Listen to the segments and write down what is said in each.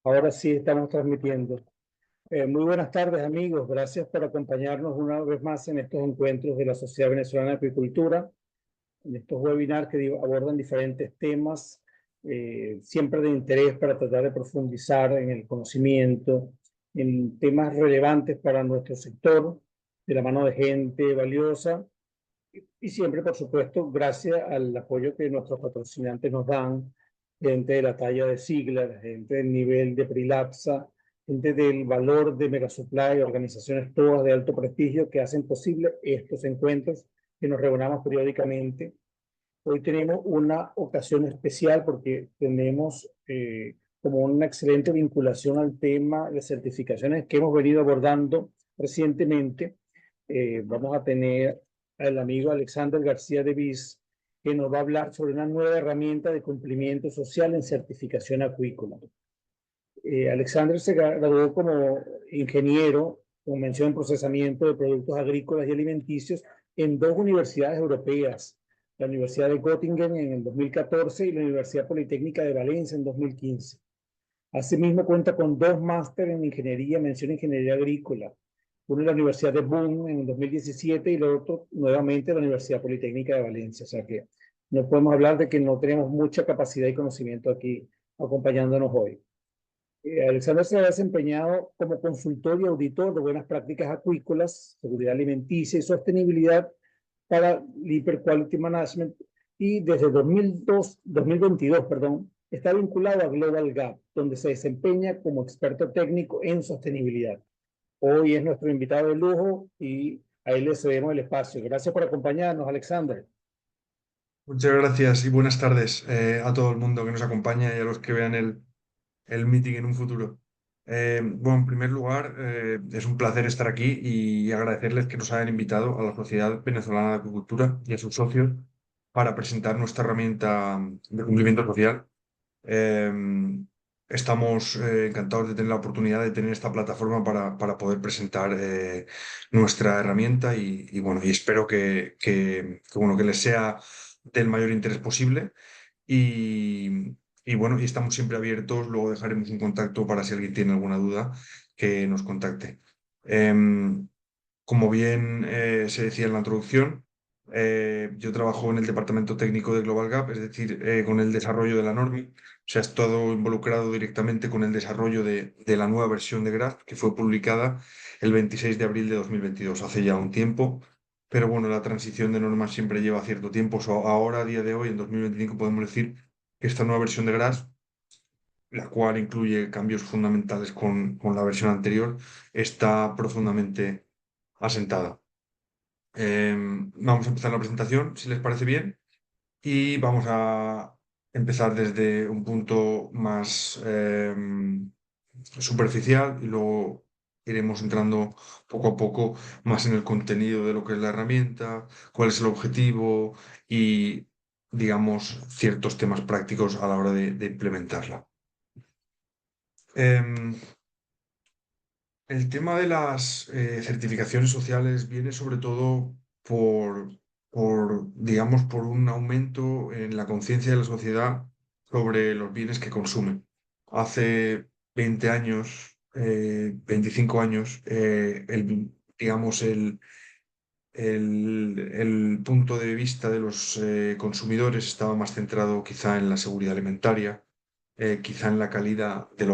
Ahora sí estamos transmitiendo. Muy buenas tardes, amigos. Gracias por acompañarnos una vez más en estos encuentros de la Sociedad Venezolana de Apicultura, en estos webinars que abordan diferentes temas, siempre de interés para tratar de profundizar en el conocimiento, en temas relevantes para nuestro sector, de la mano de gente valiosa y siempre, por supuesto, gracias al apoyo que nuestros patrocinantes nos dan, gente de la talla de Siglar, gente del nivel de Prilapsa, gente del valor de Megasupply, organizaciones todas de alto prestigio que hacen posible estos encuentros, que nos reunamos periódicamente. Hoy tenemos una ocasión especial porque tenemos como una excelente vinculación al tema de certificaciones que hemos venido abordando recientemente. Vamos a tener al amigo Alexander García de Viz, que nos va a hablar sobre una nueva herramienta de cumplimiento social en certificación acuícola. Alexander se graduó como ingeniero con mención en procesamiento de productos agrícolas y alimenticios en dos universidades europeas, la Universidad de Göttingen en el 2014 y la Universidad Politécnica de Valencia en 2015. Asimismo, cuenta con dos másteres en ingeniería, mención ingeniería agrícola, uno en la Universidad de Bonn en el 2017 y el otro nuevamente en la Universidad Politécnica de Valencia. O sea que no podemos hablar de que no tenemos mucha capacidad y conocimiento aquí acompañándonos hoy. Alexander se ha desempeñado como consultor y auditor de buenas prácticas acuícolas, seguridad alimenticia y sostenibilidad para Liper Quality Management y desde 2022, está vinculado a Global Gap, donde se desempeña como experto técnico en sostenibilidad. Hoy es nuestro invitado de lujo y a él le cedemos el espacio. Gracias por acompañarnos, Alexander. Muchas gracias y buenas tardes a todo el mundo que nos acompaña y a los que vean el meeting en un futuro. Bueno, en primer lugar, es un placer estar aquí y agradecerles que nos hayan invitado a la Sociedad Venezolana de Acuicultura y a sus socios para presentar nuestra herramienta de cumplimiento social. Eh, Estamos encantados de tener la oportunidad de tener esta plataforma para poder presentar nuestra herramienta y bueno, y espero bueno, que les sea del mayor interés posible. Y, y bueno, y estamos siempre abiertos, luego dejaremos un contacto para si alguien tiene alguna duda, que nos contacte. Em, Como bien se decía en la introducción, yo trabajo en el departamento técnico de Global Gap, es decir, con el desarrollo de la norma. O sea, he estado involucrado directamente con el desarrollo de la nueva versión de GRASP, que fue publicada el 26 de abril de 2022, hace ya un tiempo. Pero bueno, la transición de normas siempre lleva cierto tiempo. Ahora, a día de hoy, en 2025, podemos decir que esta nueva versión de GRASP, la cual incluye cambios fundamentales con la versión anterior, está profundamente asentada. Vamos a empezar la presentación, si les parece bien, y vamos a empezar desde un punto más superficial y luego iremos entrando poco a poco más en el contenido de lo que es la herramienta, cuál es el objetivo y, digamos, ciertos temas prácticos a la hora de implementarla. Em, El tema de las certificaciones sociales viene sobre todo digamos, por un aumento en la conciencia de la sociedad sobre los bienes que consumen. Hace 20 años, 25 años, digamos, el punto de vista de los consumidores estaba más centrado quizá en la seguridad alimentaria, quizá en la calidad de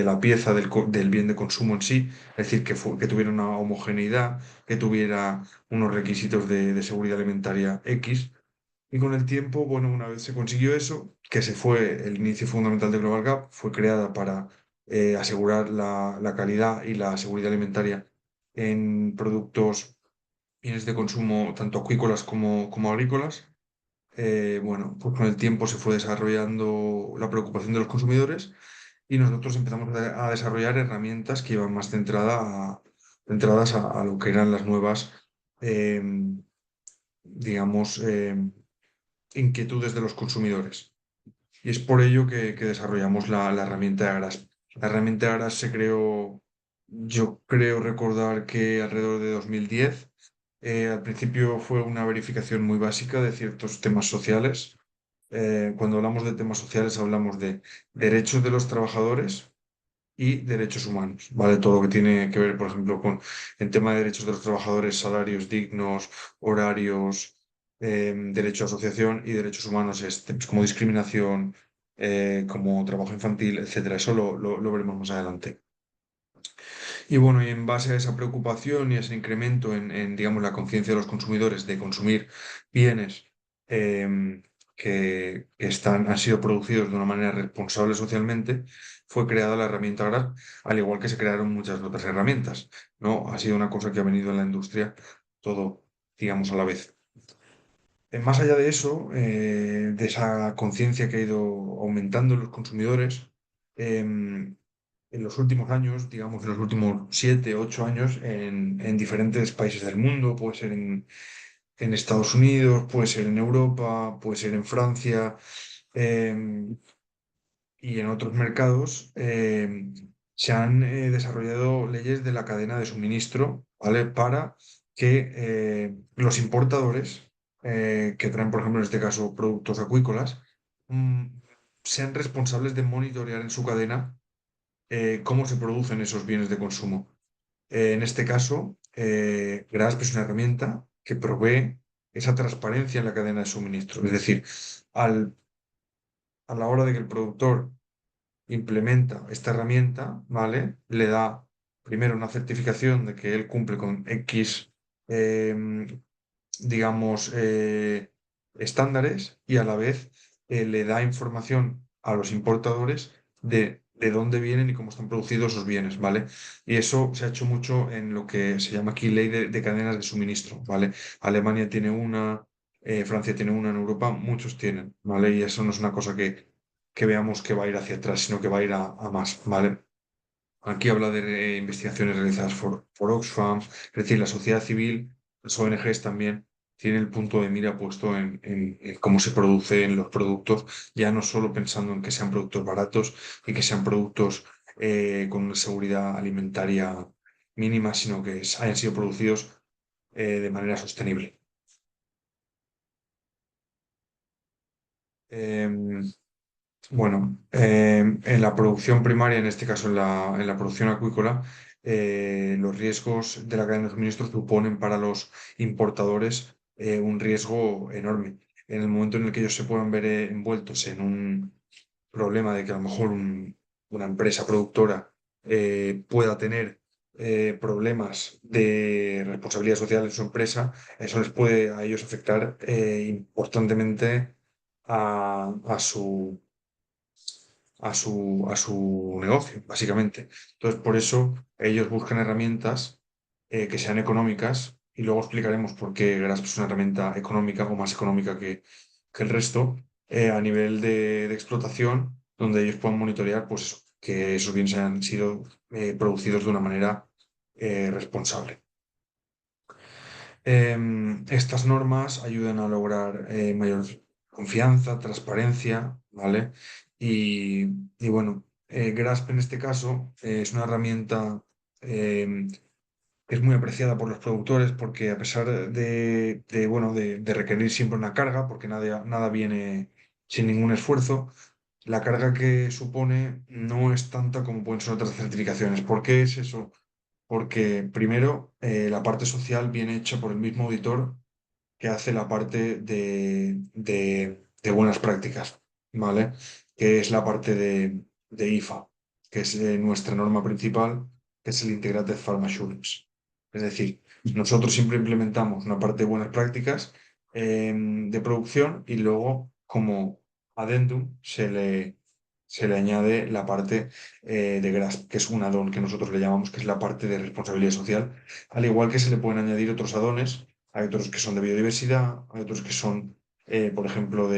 la pieza del bien de consumo en sí, es decir, que tuviera una homogeneidad, que tuviera unos requisitos de seguridad alimentaria X. Y con el tiempo, bueno, una vez se consiguió eso, que se fue el inicio fundamental de Global Gap, fue creada para asegurar la calidad y la seguridad alimentaria en productos, bienes de consumo, tanto acuícolas como agrícolas. Bueno, pues con el tiempo se fue desarrollando la preocupación de los consumidores y nosotros empezamos a desarrollar herramientas que iban más centradas a lo que eran las nuevas, eh, digamos, inquietudes de los consumidores. Y es por ello que desarrollamos la herramienta de Agras. La herramienta de Agras se creó, yo creo recordar que alrededor de 2010. Al principio fue una verificación muy básica de ciertos temas sociales. cuando hablamos de temas sociales, hablamos de derechos de los trabajadores y derechos humanos, ¿vale? Todo lo que tiene que ver, por ejemplo, con el tema de derechos de los trabajadores, salarios dignos, horarios, derecho a asociación y derechos humanos es temas como discriminación, como trabajo infantil, etcétera. Eso lo veremos más adelante. Y bueno, y en base a esa preocupación y a ese incremento digamos, la conciencia de los consumidores de consumir bienes han sido producidos de una manera responsable socialmente, fue creada la herramienta GRAS, al igual que se crearon muchas otras herramientas, ¿no? Ha sido una cosa que ha venido en la industria todo, digamos, a la vez. Más allá de eso, de esa conciencia que ha ido aumentando en los consumidores, em, en los últimos años, digamos en los últimos 7, 8 años, en diferentes países del mundo, puede ser en Estados Unidos, puede ser en Europa, puede ser en Francia, em, y en otros mercados, se han desarrollado leyes de la cadena de suministro, ¿vale? Para que los importadores, que traen, por ejemplo, en este caso, productos acuícolas, mm, sean responsables de monitorear en su cadena cómo se producen esos bienes de consumo. En este caso, GRASP es una herramienta que provee esa transparencia en la cadena de suministro. Es decir, a la hora de que el productor implementa esta herramienta, ¿vale? Le da primero una certificación de que él cumple con X, digamos, estándares, y a la vez le da información a los importadores de dónde vienen y cómo están producidos esos bienes, ¿vale? Y eso se ha hecho mucho en lo que se llama aquí ley de cadenas de suministro, ¿vale? Alemania tiene una, Francia tiene una, en Europa muchos tienen, ¿vale? Y eso no es una cosa que veamos que va a ir hacia atrás, sino que va a ir a más, ¿vale? Aquí habla de investigaciones realizadas por Oxfam, es decir, la sociedad civil, las ONGs también tienen el punto de mira puesto en cómo se producen los productos, ya no solo pensando en que sean productos baratos y que sean productos con una seguridad alimentaria mínima, sino que hayan sido producidos de manera sostenible. Em, Bueno, en la producción primaria, en este caso en la producción acuícola, los riesgos de la cadena de suministro suponen para los importadores un riesgo enorme. En el momento en el que ellos se puedan ver envueltos en un problema de que a lo mejor una empresa productora pueda tener problemas de responsabilidad social en su empresa, eso les puede a ellos afectar importantemente a su negocio, básicamente. Entonces, por eso ellos buscan herramientas que sean económicas, y luego explicaremos por qué Grasp es una herramienta económica o más económica que el resto, a nivel de explotación, donde ellos puedan monitorear, pues eso, que esos bienes hayan sido producidos de una manera responsable. Estas normas ayudan a lograr mayor confianza, transparencia, ¿vale? Y bueno, GRASP en este caso es una herramienta em, que es muy apreciada por los productores, porque a pesar bueno, de requerir siempre una carga, porque nada viene sin ningún esfuerzo, la carga que supone no es tanta como pueden ser otras certificaciones. ¿Por qué es eso? Porque primero, la parte social viene hecha por el mismo auditor que hace la parte de buenas prácticas, ¿vale? Que es la parte de IFA, que es nuestra norma principal, que es el Integrated Farm Assurance. Es decir, nosotros siempre implementamos una parte de buenas prácticas de producción, y luego, como adendum, se le añade la parte de GRASP, que es un add-on que nosotros le llamamos, que es la parte de responsabilidad social, al igual que se le pueden añadir otros add-ons. Hay otros que son de biodiversidad, hay otros que son, por ejemplo,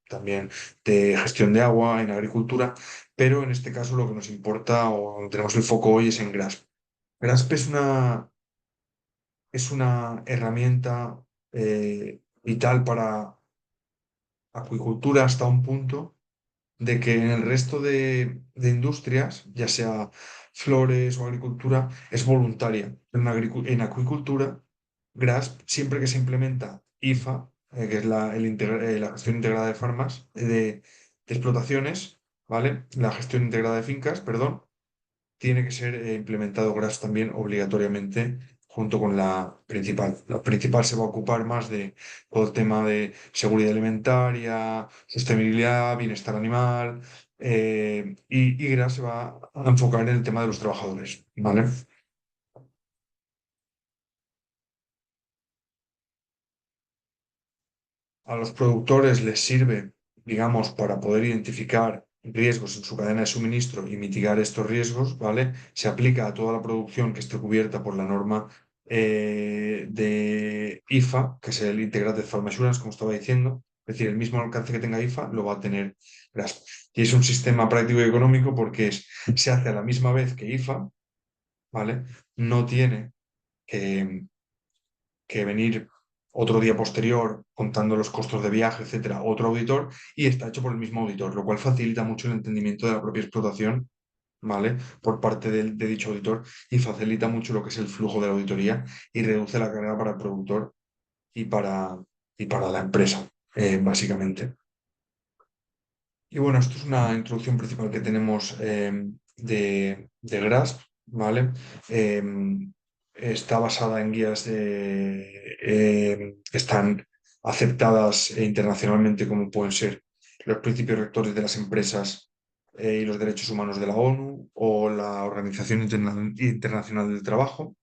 también de gestión de agua en agricultura, pero en este caso lo que nos importa o donde tenemos el foco hoy es en GRASP. GRASP es una herramienta vital para acuicultura hasta un punto de que en el resto de industrias, ya sea flores o agricultura, es voluntaria. En acuicultura, GRASP, siempre que se implementa IFA, que es la gestión integrada de farmas, de explotaciones, ¿vale? La gestión integrada de fincas, perdón, tiene que ser implementado GRAS también obligatoriamente junto con la principal. La principal se va a ocupar más de todo el tema de seguridad alimentaria, sostenibilidad, bienestar animal, y GRAS se va a enfocar en el tema de los trabajadores, ¿vale? A los productores les sirve, digamos, para poder identificar riesgos en su cadena de suministro y mitigar estos riesgos, ¿vale? Se aplica a toda la producción que esté cubierta por la norma de IFA, que es el Integrated Farm Assurance, como estaba diciendo. Es decir, el mismo alcance que tenga IFA lo va a tener GRASP. Y es un sistema práctico y económico porque se hace a la misma vez que IFA, ¿vale? No tiene que venir otro día posterior contando los costos de viaje, etcétera, otro auditor, y está hecho por el mismo auditor, lo cual facilita mucho el entendimiento de la propia explotación, ¿vale? Por parte de dicho auditor y facilita mucho lo que es el flujo de la auditoría y reduce la carga para el productor y para la empresa, básicamente. Y bueno, esto es una introducción principal que tenemos de GRASP, ¿vale? Eh, Está basada en guías que están aceptadas internacionalmente, como pueden ser los principios rectores de las empresas y los derechos humanos de la ONU o la Organización Internacional del Trabajo.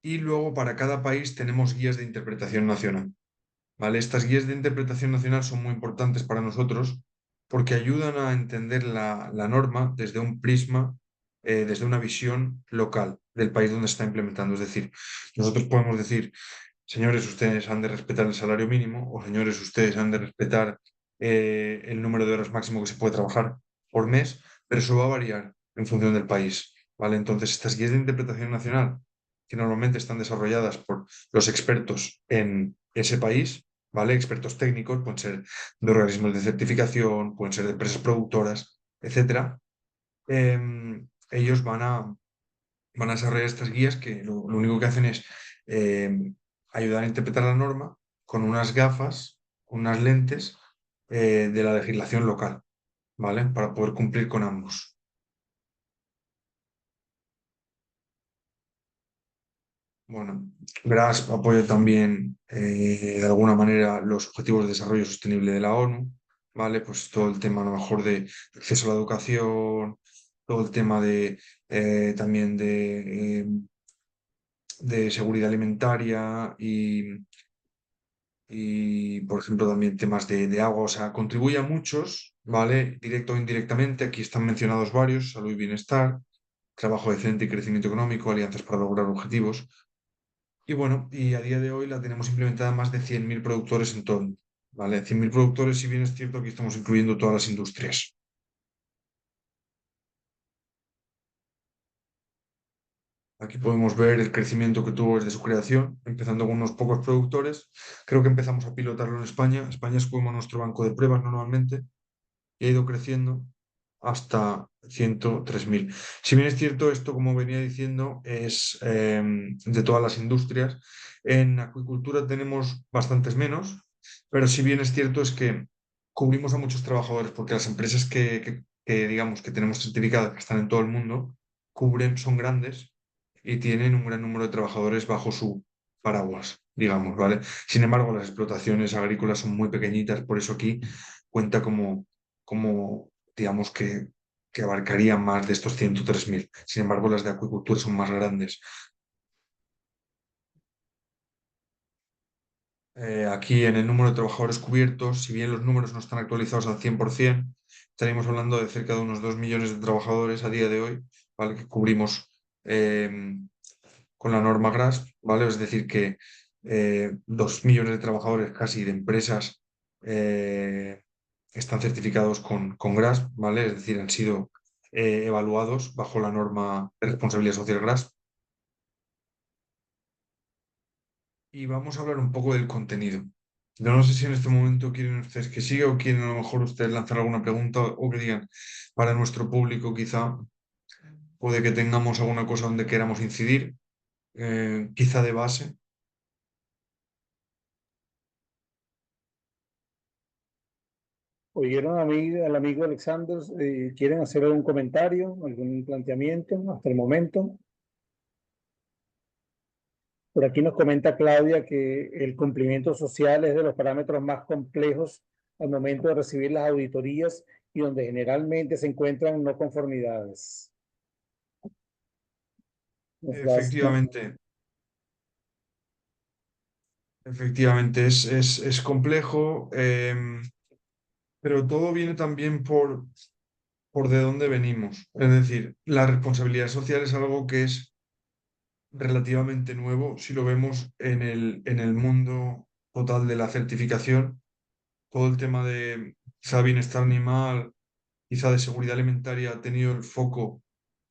Y luego para cada país tenemos guías de interpretación nacional. ¿Vale? Estas guías de interpretación nacional son muy importantes para nosotros porque ayudan a entender la norma desde un prisma, desde una visión local del país donde se está implementando. Es decir, nosotros podemos decir, señores, ustedes han de respetar el salario mínimo o señores, ustedes han de respetar el número de horas máximo que se puede trabajar por mes, pero eso va a variar en función del país. ¿Vale? Entonces, estas guías de interpretación nacional, que normalmente están desarrolladas por los expertos en ese país, ¿vale? Expertos técnicos, pueden ser de organismos de certificación, pueden ser de empresas productoras, etcétera. Ellos van a desarrollar estas guías que lo único que hacen es ayudar a interpretar la norma con unas gafas, unas lentes de la legislación local, ¿vale? Para poder cumplir con ambos. Bueno, GRASP apoya también de alguna manera los Objetivos de Desarrollo Sostenible de la ONU, ¿vale? Pues todo el tema a lo mejor de acceso a la educación, todo el tema también de seguridad alimentaria y, por ejemplo, también temas de agua, o sea, contribuye a muchos, ¿vale? Directo o indirectamente, aquí están mencionados varios, salud y bienestar, trabajo decente y crecimiento económico, alianzas para lograr objetivos. Y bueno, y a día de hoy la tenemos implementada en más de 100.000 productores en todo el mundo, ¿vale? 100.000 productores, si bien es cierto que estamos incluyendo todas las industrias. Aquí podemos ver el crecimiento que tuvo desde su creación, empezando con unos pocos productores. Creo que empezamos a pilotarlo en España. España es como nuestro banco de pruebas normalmente y ha ido creciendo hasta 103.000. Si bien es cierto, esto, como venía diciendo, es de todas las industrias. En acuicultura tenemos bastantes menos, pero si bien es cierto es que cubrimos a muchos trabajadores porque las empresas que digamos que tenemos certificadas, que están en todo el mundo, son grandes y tienen un gran número de trabajadores bajo su paraguas, digamos, ¿vale? Sin embargo, las explotaciones agrícolas son muy pequeñitas, por eso aquí cuenta como digamos que abarcarían más de estos 103.000. Sin embargo, las de acuicultura son más grandes. Aquí en el número de trabajadores cubiertos, si bien los números no están actualizados al 100%, estaríamos hablando de cerca de unos 2 millones de trabajadores a día de hoy, ¿vale? Que cubrimos eh, con la norma GRASP, ¿vale? Es decir, que 2 millones de trabajadores casi de empresas están certificados con GRASP, ¿vale? Es decir, han sido evaluados bajo la norma de responsabilidad social GRASP. Y vamos a hablar un poco del contenido. Yo no sé si en este momento quieren ustedes que siga o quieren a lo mejor ustedes lanzar alguna pregunta o que digan, para nuestro público quizá puede que tengamos alguna cosa donde queramos incidir, quizá de base. ¿Oyeron a mí, al amigo Alexander? ¿Quieren hacer algún comentario, algún planteamiento hasta el momento? Por aquí nos comenta Claudia que el cumplimiento social es de los parámetros más complejos al momento de recibir las auditorías y donde generalmente se encuentran no conformidades. Efectivamente, efectivamente, es complejo, pero todo viene también por de dónde venimos. Es decir, la responsabilidad social es algo que es relativamente nuevo si lo vemos en el mundo total de la certificación. Todo el tema de quizá bienestar animal, quizá de seguridad alimentaria ha tenido el foco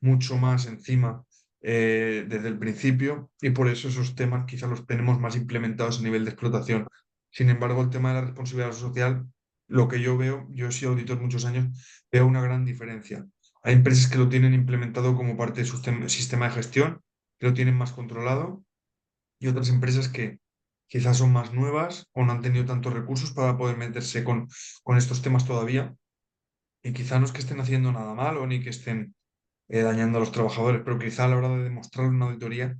mucho más encima desde el principio y por eso esos temas quizá los tenemos más implementados a nivel de explotación. Sin embargo, el tema de la responsabilidad social, lo que yo veo, yo he sido auditor muchos años, veo una gran diferencia. Hay empresas que lo tienen implementado como parte de su sistema de gestión, que lo tienen más controlado y otras empresas que quizás son más nuevas o no han tenido tantos recursos para poder meterse con estos temas todavía. Y quizá no es que estén haciendo nada malo ni que estén dañando a los trabajadores, pero quizá a la hora de demostrar una auditoría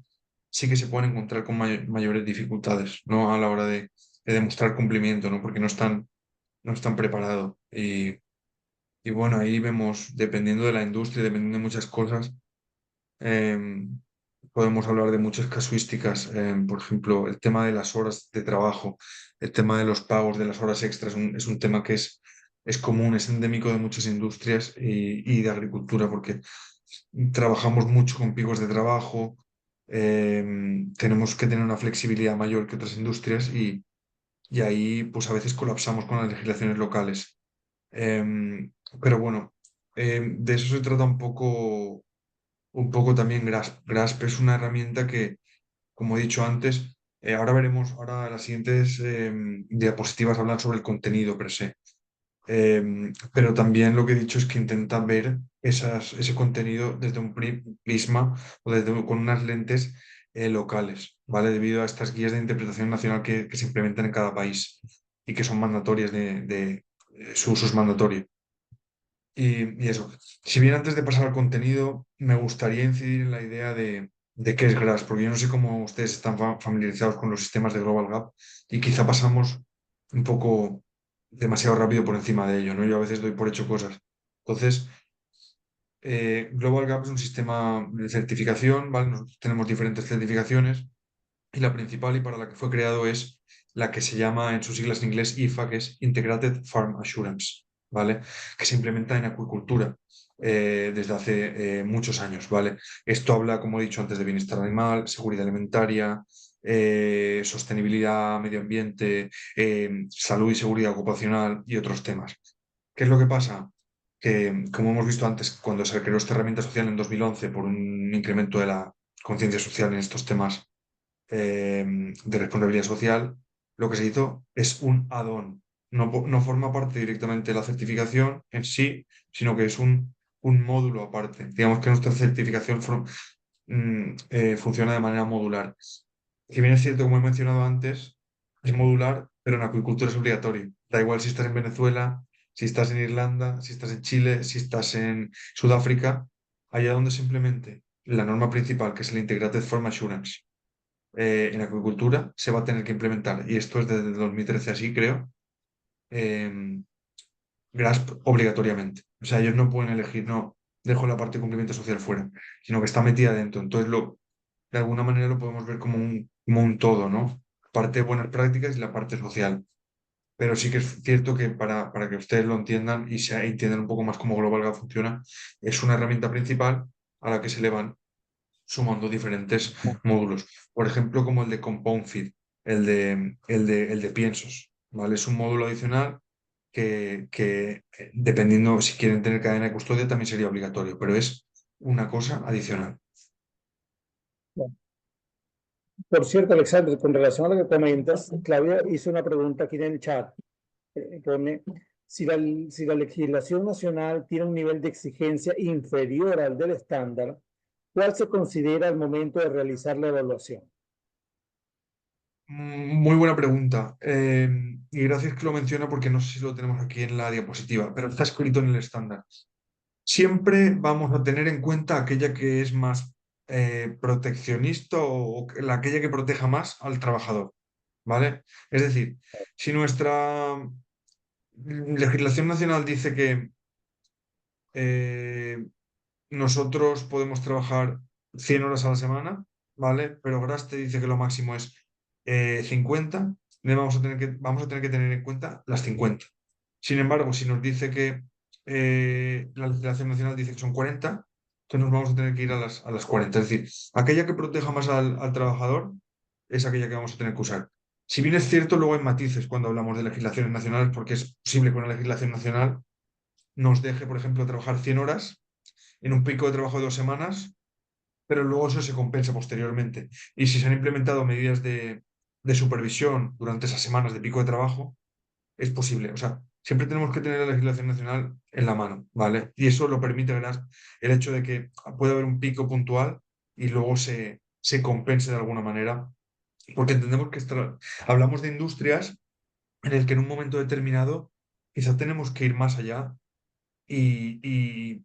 sí que se pueden encontrar con mayores dificultades, ¿no? A la hora de demostrar cumplimiento, ¿no? Porque no están preparados. Y bueno, ahí vemos, dependiendo de la industria, dependiendo de muchas cosas, eh, podemos hablar de muchas casuísticas. Por ejemplo, el tema de las horas de trabajo, el tema de los pagos de las horas extras, es un tema que es común, es endémico de muchas industrias y de agricultura, porque trabajamos mucho con picos de trabajo, tenemos que tener una flexibilidad mayor que otras industrias y ahí pues a veces colapsamos con las legislaciones locales. Pero bueno, de eso se trata un poco también Grasp. Grasp es una herramienta que, como he dicho antes, ahora veremos, ahora las siguientes diapositivas hablan sobre el contenido per se. Pero también lo que he dicho es que intenta ver ese contenido desde un prisma o con unas lentes locales, ¿vale? Debido a estas guías de interpretación nacional que se implementan en cada país y que son mandatorias su uso es mandatorio. Y eso, si bien antes de pasar al contenido, me gustaría incidir en la idea de qué es GRAS, porque yo no sé cómo ustedes están familiarizados con los sistemas de Global Gap y quizá pasamos un poco demasiado rápido por encima de ello, ¿no? Yo a veces doy por hecho cosas. Entonces, Global Gap es un sistema de certificación, ¿vale? Nosotros tenemos diferentes certificaciones y la principal y para la que fue creado es la que se llama en sus siglas en inglés IFA, que es Integrated Farm Assurance, ¿vale? Que se implementa en acuicultura desde hace muchos años, ¿vale? Esto habla, como he dicho antes, de bienestar animal, seguridad alimentaria, sostenibilidad, medio ambiente, salud y seguridad ocupacional y otros temas. ¿Qué es lo que pasa? Que, como hemos visto antes, cuando se creó esta herramienta social en 2011 por un incremento de la conciencia social en estos temas de responsabilidad social, lo que se hizo es un add-on. No forma parte directamente de la certificación en sí, sino que es un módulo aparte. Digamos que nuestra certificación funciona de manera modular. Si bien es cierto, como he mencionado antes, es modular, pero en acuicultura es obligatorio. Da igual si estás en Venezuela, si estás en Irlanda, si estás en Chile, si estás en Sudáfrica, allá donde simplemente la norma principal, que es el Integrated Farm Assurance, en acuicultura se va a tener que implementar, y esto es desde el 2013 así, creo, eh, GRASP obligatoriamente. O sea, ellos no pueden elegir, no, dejo la parte de cumplimiento social fuera, sino que está metida dentro. Entonces, de alguna manera lo podemos ver como un todo, ¿no? Parte de buenas prácticas y la parte social. Pero sí que es cierto que para que ustedes lo entiendan y se entiendan un poco más cómo Global Gap funciona, es una herramienta principal a la que se le van sumando diferentes módulos. Por ejemplo, como el de Compound Feed, el de piensos, ¿vale? Es un módulo adicional que dependiendo si quieren tener cadena de custodia, también sería obligatorio, pero es una cosa adicional. Por cierto, Alexander, con relación a lo que comentas, Claudia hizo una pregunta aquí en el chat. Pone, si la legislación nacional tiene un nivel de exigencia inferior al del estándar, ¿cuál se considera al momento de realizar la evaluación? Muy buena pregunta. Y gracias que lo menciona porque no sé si lo tenemos aquí en la diapositiva, pero está escrito en el estándar. Siempre vamos a tener en cuenta aquella que es más proteccionista o aquella que proteja más al trabajador, ¿vale? Es decir, si nuestra legislación nacional dice que eh, nosotros podemos trabajar 100 horas a la semana, ¿vale? Pero Gras te dice que lo máximo es 50, vamos a tener que tener en cuenta las 50. Sin embargo, si nos dice que la legislación nacional dice que son 40, entonces nos vamos a tener que ir a las 40. Es decir, aquella que proteja más al trabajador es aquella que vamos a tener que usar. Si bien es cierto, luego hay matices cuando hablamos de legislaciones nacionales, porque es posible que una legislación nacional nos deje, por ejemplo, trabajar 100 horas en un pico de trabajo de 2 semanas, pero luego eso se compensa posteriormente. Y si se han implementado medidas de supervisión durante esas semanas de pico de trabajo, es posible. O sea, siempre tenemos que tener la legislación nacional en la mano, ¿vale? Y eso lo permite, verás, el hecho de que puede haber un pico puntual y luego se compense de alguna manera, porque entendemos que hablamos de industrias en el que en un momento determinado quizá tenemos que ir más allá y,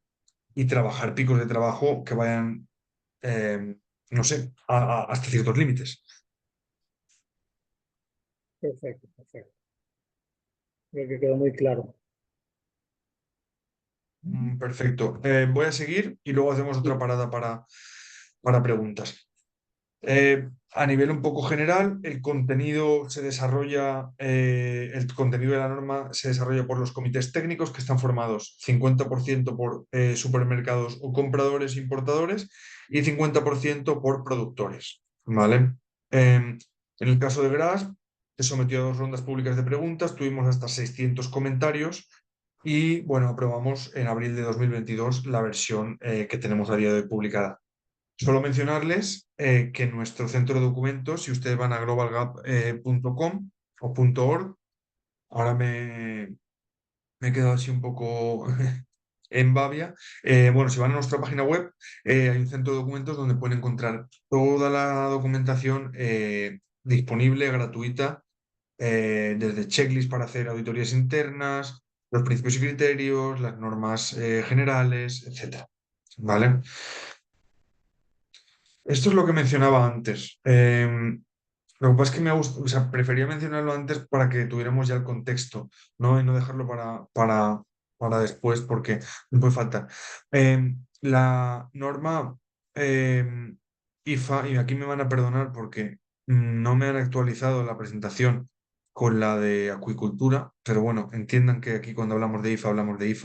y trabajar picos de trabajo que vayan, no sé, hasta ciertos límites. Perfecto, perfecto. Creo que quedó muy claro. Perfecto. Voy a seguir y luego hacemos otra Sí, parada para preguntas. A nivel un poco general, el contenido se desarrolla, el contenido de la norma se desarrolla por los comités técnicos que están formados 50% por supermercados o compradores importadores y 50% por productores, ¿vale? En el caso de Gras, se sometió a 2 rondas públicas de preguntas, tuvimos hasta 600 comentarios y, bueno, aprobamos en abril de 2022 la versión que tenemos a día de hoy publicada. Solo mencionarles que en nuestro centro de documentos, si ustedes van a globalgap.com o .org, ahora me he quedado así un poco en babia. Bueno, si van a nuestra página web, hay un centro de documentos donde pueden encontrar toda la documentación disponible, gratuita, desde checklist para hacer auditorías internas, los principios y criterios, las normas generales, etcétera. ¿Vale? Esto es lo que mencionaba antes. Lo que pasa es que o sea, prefería mencionarlo antes para que tuviéramos ya el contexto, ¿no? Y no dejarlo para después porque no puede faltar. La norma IFA, y aquí me van a perdonar porque no me han actualizado la presentación con la de acuicultura, pero bueno, entiendan que aquí cuando hablamos de IFA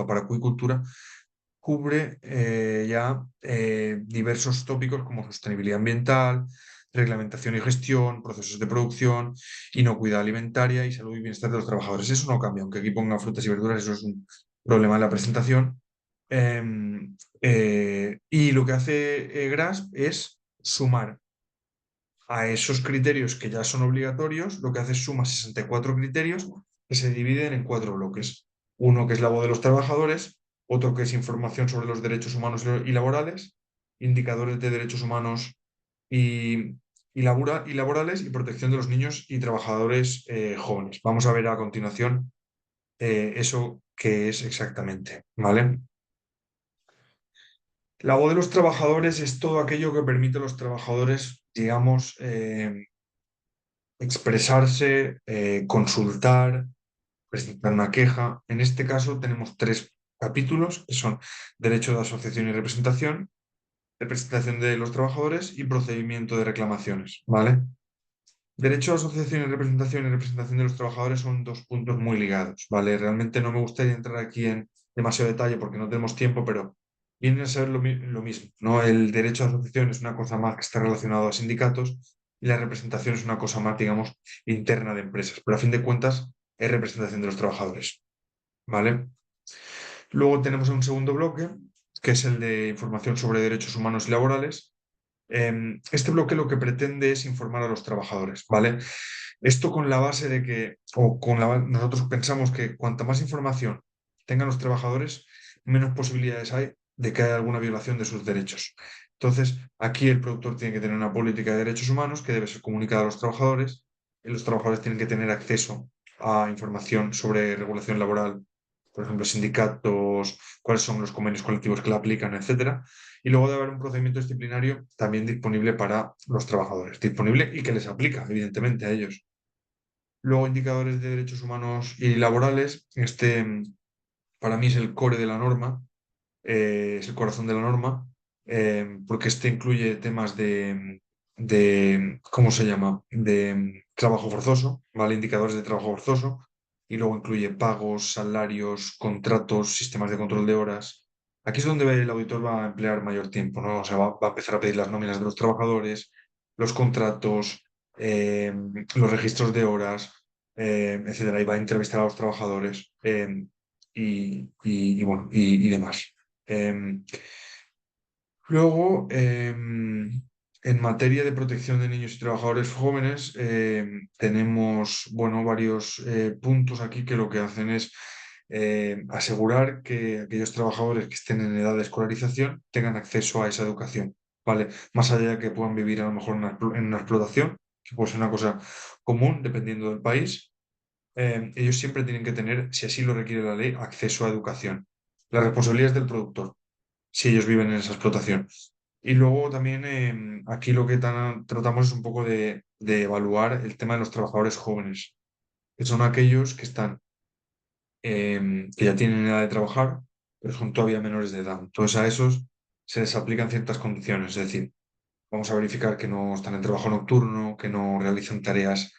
para acuicultura, cubre ya diversos tópicos como sostenibilidad ambiental, reglamentación y gestión, procesos de producción, inocuidad alimentaria y salud y bienestar de los trabajadores. Eso no cambia, aunque aquí ponga frutas y verduras, eso es un problema en la presentación. Y lo que hace GRASP es sumar a esos criterios que ya son obligatorios, lo que hace es suma 64 criterios que se dividen en 4 bloques. Uno que es la voz de los trabajadores, otro que es información sobre los derechos humanos y laborales, indicadores de derechos humanos y, y laborales y protección de los niños y trabajadores jóvenes. Vamos a ver a continuación eso que es exactamente, ¿vale? La voz de los trabajadores es todo aquello que permite a los trabajadores, digamos, expresarse, consultar, presentar una queja. En este caso tenemos 3 capítulos que son derecho de asociación y representación de los trabajadores y procedimiento de reclamaciones, ¿vale? Derecho de asociación y representación de los trabajadores son 2 puntos muy ligados, ¿vale? Realmente no me gustaría entrar aquí en demasiado detalle porque no tenemos tiempo, pero viene a ser lo mismo, ¿no? El derecho de asociación es una cosa más que está relacionado a sindicatos y la representación es una cosa más, digamos, interna de empresas, pero a fin de cuentas es representación de los trabajadores, ¿vale? Luego tenemos un segundo bloque, que es el de información sobre derechos humanos y laborales. Este bloque lo que pretende es informar a los trabajadores, ¿vale? Esto con la base de que, nosotros pensamos que cuanta más información tengan los trabajadores, menos posibilidades hay de que haya alguna violación de sus derechos. Entonces, aquí el productor tiene que tener una política de derechos humanos que debe ser comunicada a los trabajadores los trabajadores tienen que tener acceso a información sobre regulación laboral, por ejemplo, sindicatos, cuáles son los convenios colectivos que la aplican, etcétera. Y luego debe haber un procedimiento disciplinario también disponible para los trabajadores, disponible y que les aplica, evidentemente, a ellos. Luego, indicadores de derechos humanos y laborales. Para mí es el core de la norma, es el corazón de la norma, porque este incluye temas ¿cómo se llama? De trabajo forzoso, ¿vale? Indicadores de trabajo forzoso, y luego incluye pagos, salarios, contratos, sistemas de control de horas. Aquí es donde el auditor va a emplear mayor tiempo, ¿no? O sea, va a empezar a pedir las nóminas de los trabajadores, los contratos, los registros de horas, etcétera, y va a entrevistar a los trabajadores bueno, y demás. Em, Luego, en materia de protección de niños y trabajadores jóvenes, tenemos, bueno, varios puntos aquí que lo que hacen es asegurar que aquellos trabajadores que estén en edad de escolarización tengan acceso a esa educación, ¿vale? Más allá de que puedan vivir a lo mejor en una explotación, que puede ser una cosa común dependiendo del país, ellos siempre tienen que tener, si así lo requiere la ley, acceso a educación. La responsabilidad es del productor si ellos viven en esa explotación. Y luego también aquí lo que tratamos es un poco de evaluar el tema de los trabajadores jóvenes, que son aquellos que que ya tienen edad de trabajar, pero son todavía menores de edad. Entonces a esos se les aplican ciertas condiciones, es decir, vamos a verificar que no están en trabajo nocturno, que no realizan tareas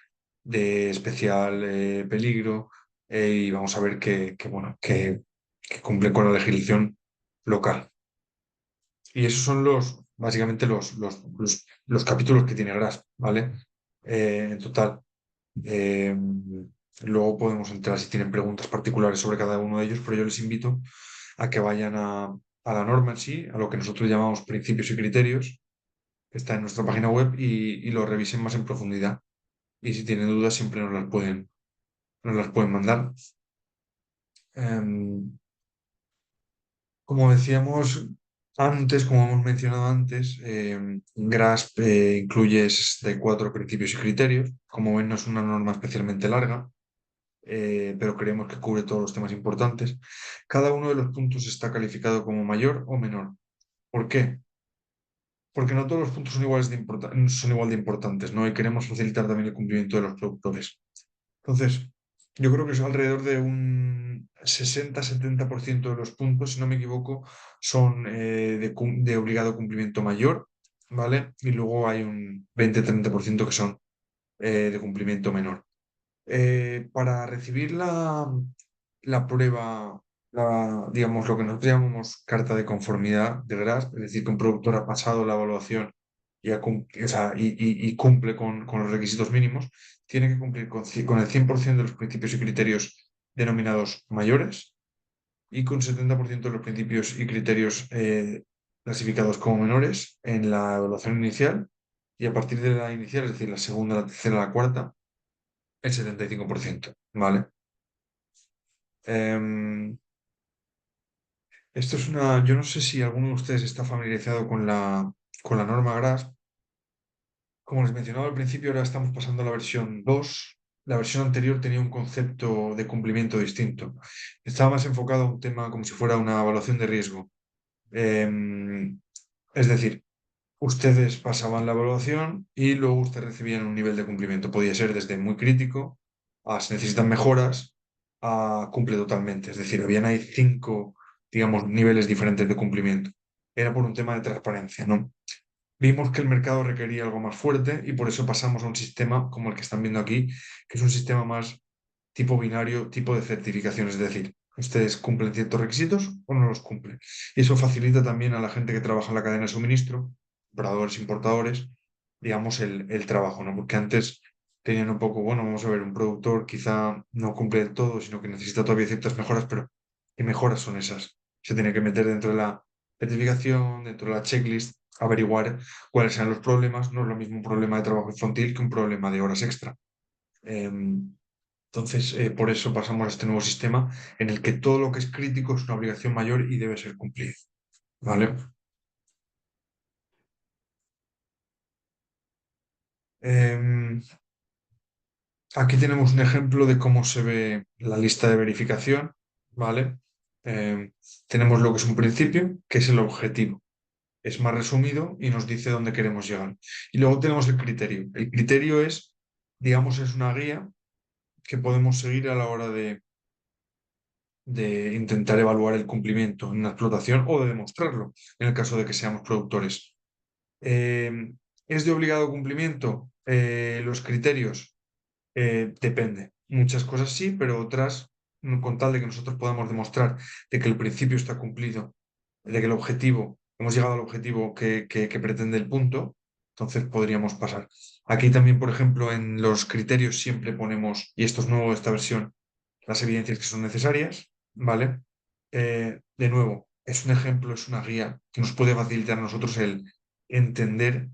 de especial peligro, y vamos a ver bueno, que cumplen con la legislación local. Y esos son básicamente los capítulos que tiene Grasp, ¿vale? En total. Eh, Luego podemos entrar si tienen preguntas particulares sobre cada uno de ellos, pero yo les invito a que vayan a la norma en sí, a lo que nosotros llamamos principios y criterios, que está en nuestra página web, y lo revisen más en profundidad. Y si tienen dudas, siempre nos las pueden mandar. Em, Como decíamos antes, como hemos mencionado antes, GRASP incluye 64 principios y criterios. Como ven, no es una norma especialmente larga, pero creemos que cubre todos los temas importantes. Cada uno de los puntos está calificado como mayor o menor. ¿Por qué? Porque no todos los puntos son igual de importantes, ¿no? Y queremos facilitar también el cumplimiento de los productores. Entonces, yo creo que es alrededor de un 60-70% de los puntos, si no me equivoco, son de obligado cumplimiento mayor, ¿vale? Y luego hay un 20-30% que son de cumplimiento menor. Para recibir la prueba, digamos, lo que nosotros llamamos carta de conformidad de GRASP, es decir, que un productor ha pasado la evaluación o sea, y cumple con los requisitos mínimos, tiene que cumplir con el 100% de los principios y criterios denominados mayores y con 70% de los principios y criterios clasificados como menores en la evaluación inicial, y a partir de la inicial, es decir, la segunda, la tercera, la cuarta, el 75%, ¿vale? Em, Esto es yo no sé si alguno de ustedes está familiarizado con la norma GRASP. Como les mencionaba al principio, ahora estamos pasando a la versión 2. La versión anterior tenía un concepto de cumplimiento distinto. Estaba más enfocado a un tema como si fuera una evaluación de riesgo. Em, es decir, ustedes pasaban la evaluación y luego ustedes recibían un nivel de cumplimiento. Podía ser desde muy crítico a si necesitan mejoras a cumple totalmente. Es decir, habían ahí 5, digamos, niveles diferentes de cumplimiento. Era por un tema de transparencia, ¿no? Vimos que el mercado requería algo más fuerte y por eso pasamos a un sistema como el que están viendo aquí, que es un sistema más tipo binario, tipo de certificación. Es decir, ustedes cumplen ciertos requisitos o no los cumplen. Y eso facilita también a la gente que trabaja en la cadena de suministro, compradores, importadores, digamos, el trabajo, ¿no? Porque antes tenían un poco, bueno, vamos a ver, un productor quizá no cumple del todo, sino que necesita todavía ciertas mejoras, pero ¿qué mejoras son esas? Se tiene que meter dentro de la certificación, dentro de la checklist, averiguar cuáles sean los problemas. No es lo mismo un problema de trabajo infantil que un problema de horas extra. Entonces, por eso pasamos a este nuevo sistema en el que todo lo que es crítico es una obligación mayor y debe ser cumplido. ¿Vale? Em, Aquí tenemos un ejemplo de cómo se ve la lista de verificación, ¿vale? Eh, Tenemos lo que es un principio, que es el objetivo. Es más resumido y nos dice dónde queremos llegar. Y luego tenemos el criterio. El criterio es, digamos, es una guía que podemos seguir a la hora de intentar evaluar el cumplimiento en una explotación o de demostrarlo, en el caso de que seamos productores. ¿Es de obligado cumplimiento los criterios? Depende. Muchas cosas sí, pero otras, con tal de que nosotros podamos demostrar de que el principio está cumplido, de que el objetivo, hemos llegado al objetivo que pretende el punto, entonces podríamos pasar. Aquí también, por ejemplo, en los criterios siempre ponemos, y esto es nuevo de esta versión, las evidencias que son necesarias, ¿vale? De nuevo, es un ejemplo, es una guía que nos puede facilitar a nosotros el entender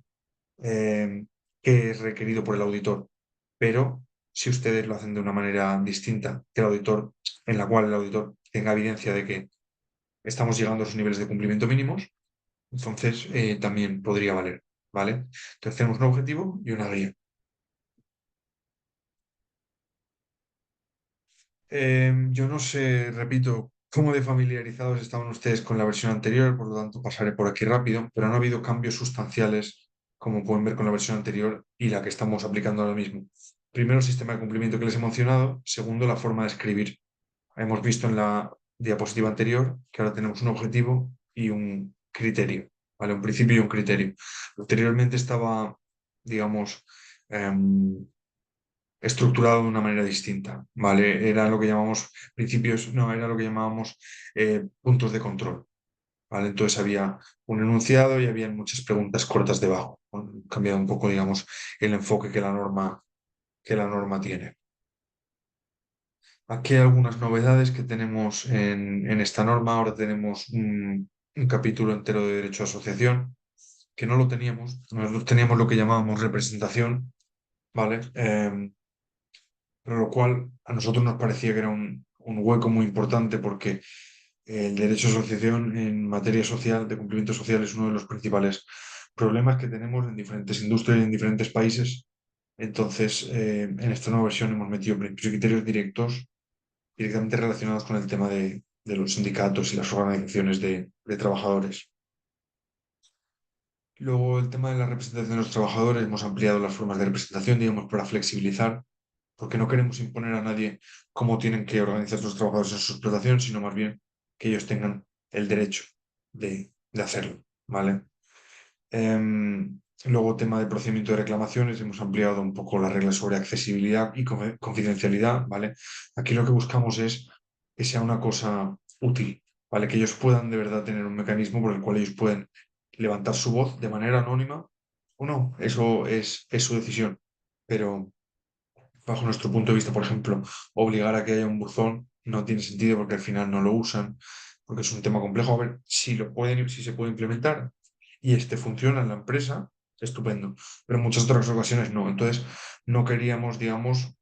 eh, qué es requerido por el auditor. Pero si ustedes lo hacen de una manera distinta que el auditor, en la cual el auditor tenga evidencia de que estamos llegando a esos niveles de cumplimiento mínimos, entonces también podría valer, ¿vale? Entonces tenemos un objetivo y una guía. Yo no sé, repito, cómo de familiarizados estaban ustedes con la versión anterior, por lo tanto pasaré por aquí rápido, pero no ha habido cambios sustanciales, como pueden ver con la versión anterior y la que estamos aplicando ahora mismo. Primero, el sistema de cumplimiento que les he mencionado. Segundo, la forma de escribir. Hemos visto en la diapositiva anterior que ahora tenemos un objetivo y un criterio, ¿vale? Un principio y un criterio. Anteriormente estaba, digamos, em, estructurado de una manera distinta, ¿vale? Era lo que llamamos principios, no, era lo que llamábamos puntos de control, ¿vale? Entonces había un enunciado y había muchas preguntas cortas debajo. Han cambiado un poco, digamos, el enfoque que la norma tiene. Aquí hay algunas novedades que tenemos en esta norma. Ahora tenemos un capítulo entero de derecho a asociación, que no lo teníamos. Nosotros teníamos lo que llamábamos representación, ¿vale? Pero lo cual a nosotros nos parecía que era un hueco muy importante porque el derecho a asociación en materia social, de cumplimiento social, es uno de los principales problemas que tenemos en diferentes industrias y en diferentes países. Entonces, en esta nueva versión hemos metido principios y criterios directamente relacionados con el tema de los sindicatos y las organizaciones de trabajadores. Luego, el tema de la representación de los trabajadores, hemos ampliado las formas de representación, digamos, para flexibilizar, porque no queremos imponer a nadie cómo tienen que organizar los trabajadores en su explotación, sino más bien que ellos tengan el derecho de hacerlo, ¿vale? Luego, tema de procedimiento de reclamaciones, hemos ampliado un poco las reglas sobre accesibilidad y confidencialidad, ¿vale? Aquí lo que buscamos es que sea una cosa útil, ¿vale? Que ellos puedan de verdad tener un mecanismo por el cual ellos pueden levantar su voz de manera anónima o no, eso es su decisión. Pero bajo nuestro punto de vista, por ejemplo, obligar a que haya un buzón no tiene sentido porque al final no lo usan, porque es un tema complejo. A ver, si lo pueden, si se puede implementar y este funciona en la empresa, estupendo. Pero en muchas otras ocasiones no. Entonces, no queríamos, digamos,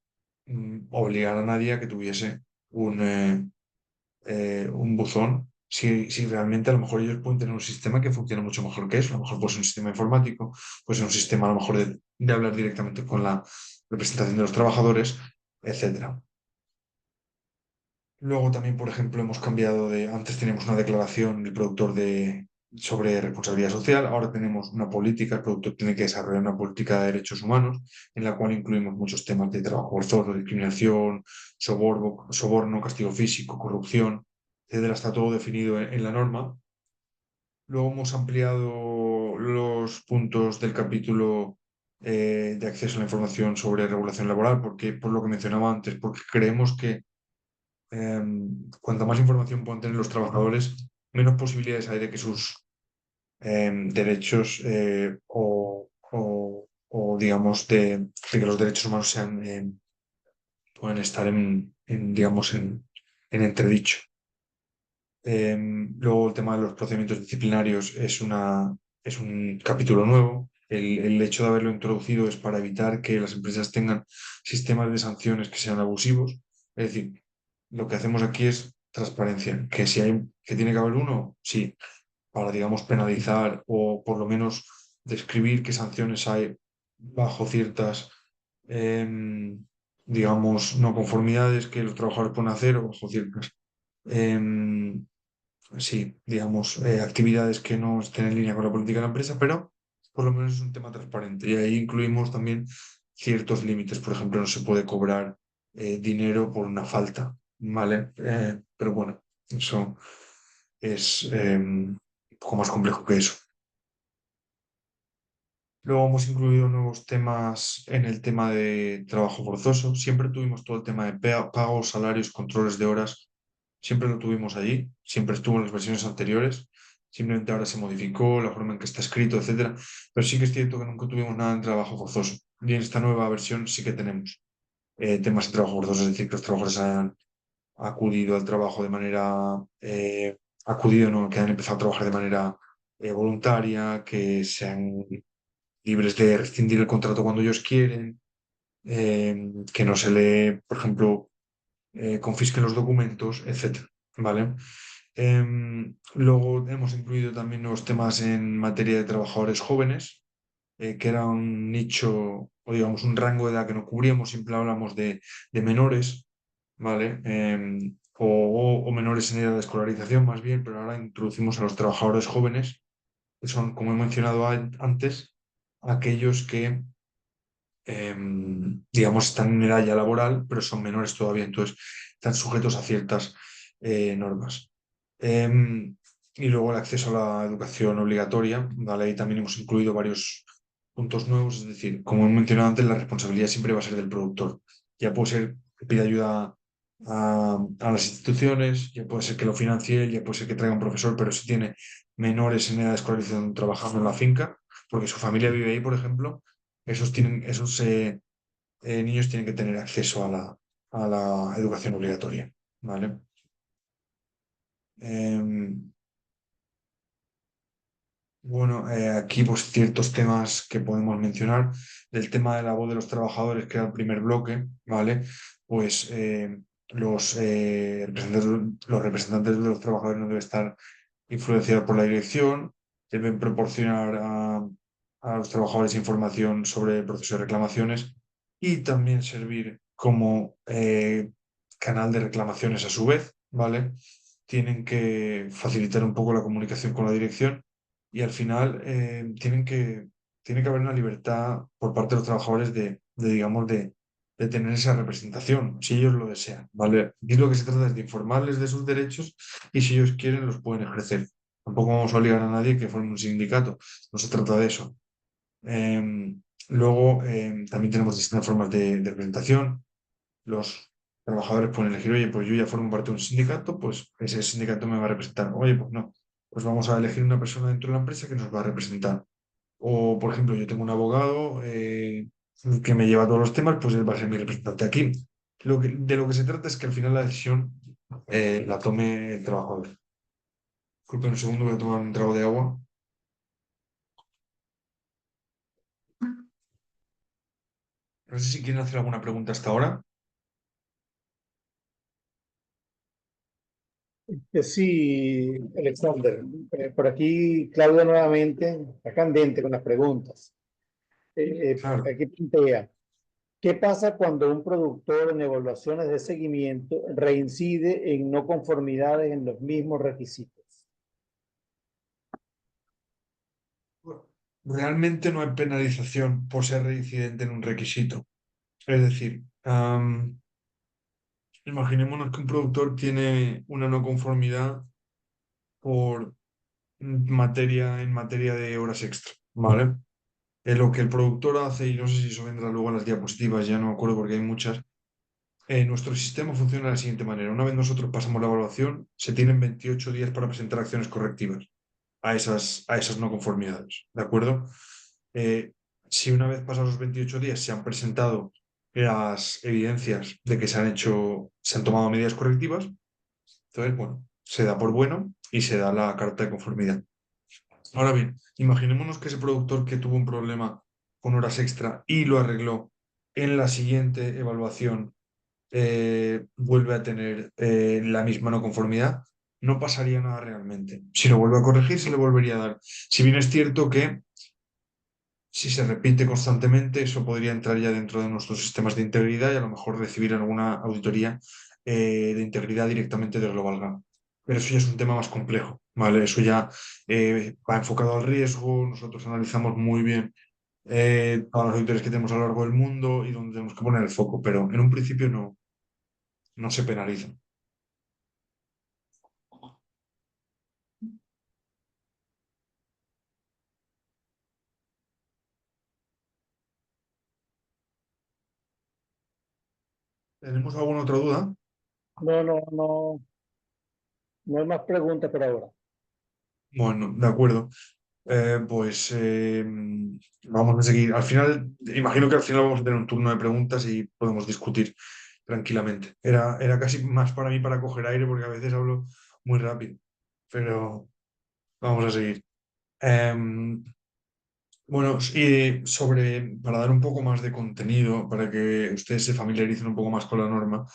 obligar a nadie a que tuviese un buzón. Si realmente a lo mejor ellos pueden tener un sistema que funcione mucho mejor que eso, a lo mejor puede ser un sistema informático, puede ser un sistema a lo mejor de hablar directamente con la representación de los trabajadores, etcétera. Luego también, por ejemplo, hemos cambiado antes teníamos una declaración del productor sobre responsabilidad social, ahora tenemos una política, el productor tiene que desarrollar una política de derechos humanos en la cual incluimos muchos temas de trabajo forzoso, discriminación, soborno, castigo físico, corrupción, etcétera. Está todo definido en la norma. Luego hemos ampliado los puntos del capítulo de acceso a la información sobre regulación laboral, porque, por lo que mencionaba antes, porque creemos que cuanta más información puedan tener los trabajadores, menos posibilidades hay de que sus derechos digamos, de que los derechos humanos puedan estar digamos, en entredicho. Luego el tema de los procedimientos disciplinarios es un capítulo nuevo. El hecho de haberlo introducido es para evitar que las empresas tengan sistemas de sanciones que sean abusivos. Es decir, lo que hacemos aquí es transparencia, que si hay, que tiene que haber uno, sí, para, digamos, penalizar o por lo menos describir qué sanciones hay bajo ciertas, em, digamos, no conformidades que los trabajadores pueden hacer o bajo ciertas, em, sí, digamos, actividades que no estén en línea con la política de la empresa, pero por lo menos es un tema transparente. Y ahí incluimos también ciertos límites. Por ejemplo, no se puede cobrar dinero por una falta, ¿vale? Pero bueno, eso es un poco más complejo que eso. Luego hemos incluido nuevos temas en el tema de trabajo forzoso. Siempre tuvimos todo el tema de pagos, salarios, controles de horas. Siempre lo tuvimos allí. Siempre estuvo en las versiones anteriores. Simplemente ahora se modificó la forma en que está escrito, etcétera. Pero sí que es cierto que nunca tuvimos nada en trabajo forzoso. Y en esta nueva versión sí que tenemos temas de trabajo forzoso, es decir, que los trabajadores han acudido al trabajo de manera, acudido, no, que han empezado a trabajar de manera voluntaria, que se han libres de rescindir el contrato cuando ellos quieren, que no se le, por ejemplo, confisquen los documentos, etcétera, ¿vale? Luego hemos incluido también nuevos temas en materia de trabajadores jóvenes, que era un nicho o digamos un rango de edad que no cubríamos, siempre hablamos de menores, ¿vale? O menores en edad de escolarización más bien, pero ahora introducimos a los trabajadores jóvenes, que son, como he mencionado antes, aquellos que digamos, están en edad ya laboral, pero son menores todavía, entonces están sujetos a ciertas normas. Y luego el acceso a la educación obligatoria, ¿vale? Ahí también hemos incluido varios puntos nuevos, es decir, como he mencionado antes, la responsabilidad siempre va a ser del productor. Ya puede ser que pida ayuda a las instituciones, ya puede ser que lo financie él, ya puede ser que traiga un profesor, pero si tiene menores en edad de escolarización trabajando en la finca, porque su familia vive ahí, por ejemplo, esos niños tienen que tener acceso a la educación obligatoria, ¿vale? Em, bueno, aquí pues ciertos temas que podemos mencionar. Del tema de la voz de los trabajadores, que era el primer bloque, ¿vale? Pues los representantes de los trabajadores no deben estar influenciados por la dirección, deben proporcionar a los trabajadores información sobre el proceso de reclamaciones y también servir como canal de reclamaciones a su vez, ¿vale? Tienen que facilitar un poco la comunicación con la dirección y al final tiene que haber una libertad por parte de los trabajadores digamos, de tener esa representación, si ellos lo desean, ¿vale? Y lo que se trata es de informarles de sus derechos y si ellos quieren los pueden ejercer. Tampoco vamos a obligar a nadie que forme un sindicato, no se trata de eso. Luego, también tenemos distintas formas de representación. Los trabajadores pueden elegir, oye, pues yo ya formo parte de un sindicato, pues ese sindicato me va a representar. Oye, pues no, pues vamos a elegir una persona dentro de la empresa que nos va a representar. O, por ejemplo, yo tengo un abogado que me lleva todos los temas, pues él va a ser mi representante aquí. De lo que se trata es que al final la decisión la tome el trabajador. Disculpen un segundo, voy a tomar un trago de agua. No sé si quieren hacer alguna pregunta hasta ahora. Sí, Alexander, por aquí Claudio nuevamente, está candente con las preguntas. Claro. Aquí plantea, ¿qué pasa cuando un productor en evaluaciones de seguimiento reincide en no conformidades en los mismos requisitos? Realmente no hay penalización por ser reincidente en un requisito. Es decir, imaginémonos que un productor tiene una no conformidad por en materia de horas extra, ¿vale? Lo que el productor hace, y no sé si eso vendrá luego en las diapositivas, ya no me acuerdo porque hay muchas, nuestro sistema funciona de la siguiente manera. Una vez nosotros pasamos la evaluación, se tienen 28 días para presentar acciones correctivas a esas no conformidades, ¿de acuerdo? Eh, si una vez pasados los 28 días se han presentado las evidencias de que se han tomado medidas correctivas, entonces, bueno, se da por bueno y se da la carta de conformidad. Ahora bien, imaginémonos que ese productor que tuvo un problema con horas extra y lo arregló en la siguiente evaluación, vuelve a tener la misma no conformidad, no pasaría nada realmente. Si lo vuelve a corregir, se le volvería a dar. Si bien es cierto que Si se repite constantemente, eso podría entrar ya dentro de nuestros sistemas de integridad y a lo mejor recibir alguna auditoría de integridad directamente de Global Gap. Pero eso ya es un tema más complejo, ¿vale? Eso ya va enfocado al riesgo, nosotros analizamos muy bien todas las auditorías que tenemos a lo largo del mundo y donde tenemos que poner el foco, pero en un principio no se penaliza. ¿Tenemos alguna otra duda? No, no, no, no hay más preguntas por ahora. Bueno, de acuerdo. Pues vamos a seguir. Al final, imagino que al final vamos a tener un turno de preguntas y podemos discutir tranquilamente. Era casi más para mí para coger aire porque a veces hablo muy rápido, pero vamos a seguir. Em, bueno, y para dar un poco más de contenido, para que ustedes se familiaricen un poco más con la norma,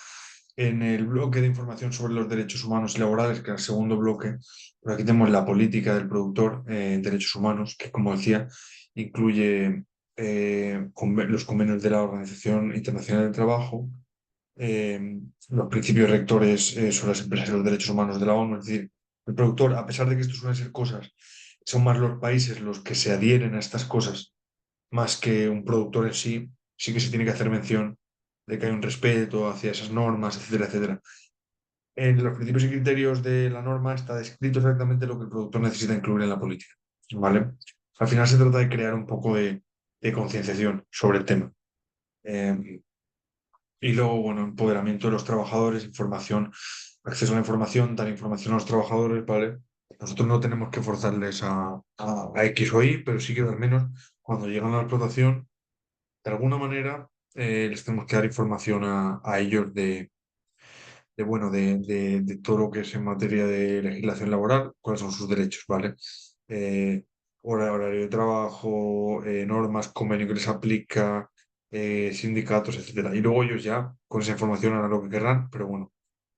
en el bloque de información sobre los derechos humanos y laborales, que es el segundo bloque, por aquí tenemos la política del productor en derechos humanos, que como decía, incluye los convenios de la Organización Internacional del Trabajo, los principios rectores sobre las empresas y los derechos humanos de la ONU. Es decir, el productor, a pesar de que esto suelen ser cosas, son más los países los que se adhieren a estas cosas, más que un productor en sí, sí que se tiene que hacer mención de que hay un respeto hacia esas normas, etcétera, etcétera. En los principios y criterios de la norma está descrito exactamente lo que el productor necesita incluir en la política, ¿vale? Al final se trata de crear un poco de concienciación sobre el tema. Eh, y luego, bueno, empoderamiento de los trabajadores, información, acceso a la información, dar información a los trabajadores, ¿vale? Nosotros no tenemos que forzarles a X o Y, pero sí que al menos cuando llegan a la explotación, de alguna manera, les tenemos que dar información a ellos de todo lo que es en materia de legislación laboral, cuáles son sus derechos, ¿vale? Eh, horario de trabajo, normas, convenio que les aplica, sindicatos, etcétera. Y luego ellos ya con esa información harán lo que querrán, pero bueno,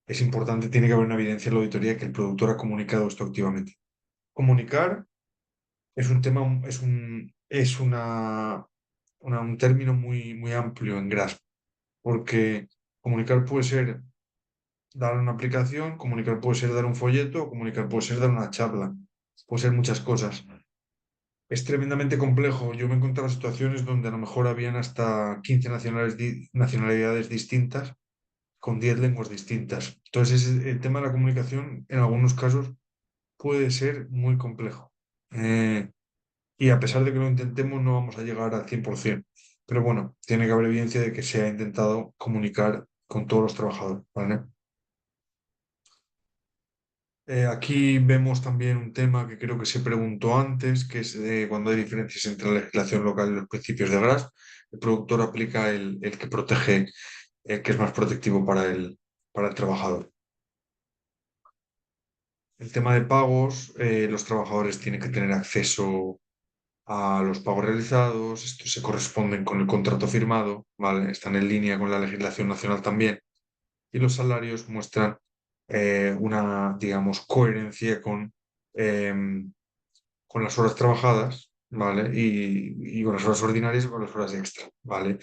es importante, tiene que haber una evidencia en la auditoría que el productor ha comunicado esto activamente. Comunicar es un tema, un término muy amplio en GRASP, porque comunicar puede ser dar una aplicación, comunicar puede ser dar un folleto, comunicar puede ser dar una charla, puede ser muchas cosas. Es tremendamente complejo. Yo me he encontrado situaciones donde a lo mejor habían hasta 15 nacionalidades distintas con 10 lenguas distintas. Entonces, el tema de la comunicación en algunos casos puede ser muy complejo. Y a pesar de que lo intentemos, no vamos a llegar al 100%. Pero bueno, tiene que haber evidencia de que se ha intentado comunicar con todos los trabajadores, ¿vale? Aquí vemos también un tema que creo que se preguntó antes, que es cuando hay diferencias entre la legislación local y los principios de GRAS, el productor aplica el que protege, el que es más protectivo para el trabajador. El tema de pagos, los trabajadores tienen que tener acceso a los pagos realizados, estos se corresponden con el contrato firmado, ¿vale? Están en línea con la legislación nacional también, y los salarios muestran una, digamos, coherencia em, con las horas trabajadas, ¿vale? Y con las horas ordinarias y con las horas extra, ¿vale?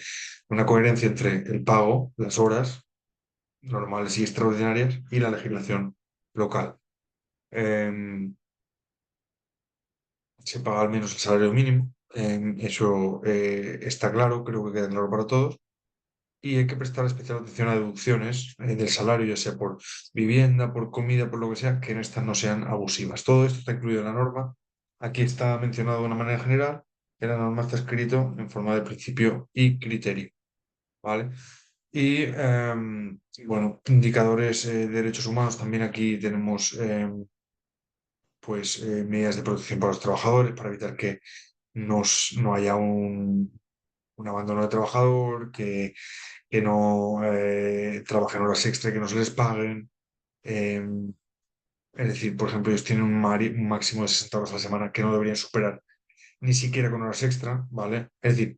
Una coherencia entre el pago, las horas normales y extraordinarias y la legislación local. Em, Se paga al menos el salario mínimo, eso está claro, creo que queda claro para todos. Y hay que prestar especial atención a deducciones del salario, ya sea por vivienda, por comida, por lo que sea, que en estas no sean abusivas. Todo esto está incluido en la norma. Aquí está mencionado de una manera general. En la norma está escrito en forma de principio y criterio, ¿vale? Y bueno, indicadores de derechos humanos. También aquí tenemos medidas de protección para los trabajadores para evitar que no haya un abandono de trabajador, que no trabajen horas extra, que no se les paguen. Eh, es decir, por ejemplo, ellos tienen un máximo de 60 horas a la semana que no deberían superar ni siquiera con horas extra, ¿vale? Es decir,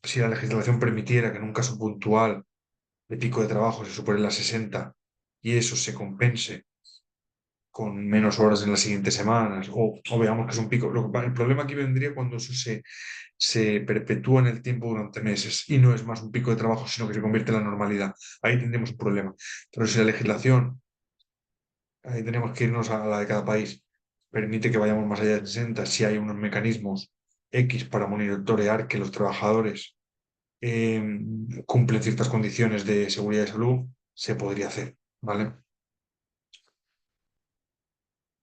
si la legislación permitiera que en un caso puntual de pico de trabajo se superen las 60 y eso se compense con menos horas en las siguientes semanas, o veamos que es un pico. El problema aquí vendría cuando eso se perpetúa en el tiempo durante meses y no es más un pico de trabajo, sino que se convierte en la normalidad. Ahí tendremos un problema. Pero si la legislación, ahí tenemos que irnos a la de cada país, permite que vayamos más allá de 60, si hay unos mecanismos X para monitorear que los trabajadores eh, cumplen ciertas condiciones de seguridad y salud, se podría hacer, ¿vale?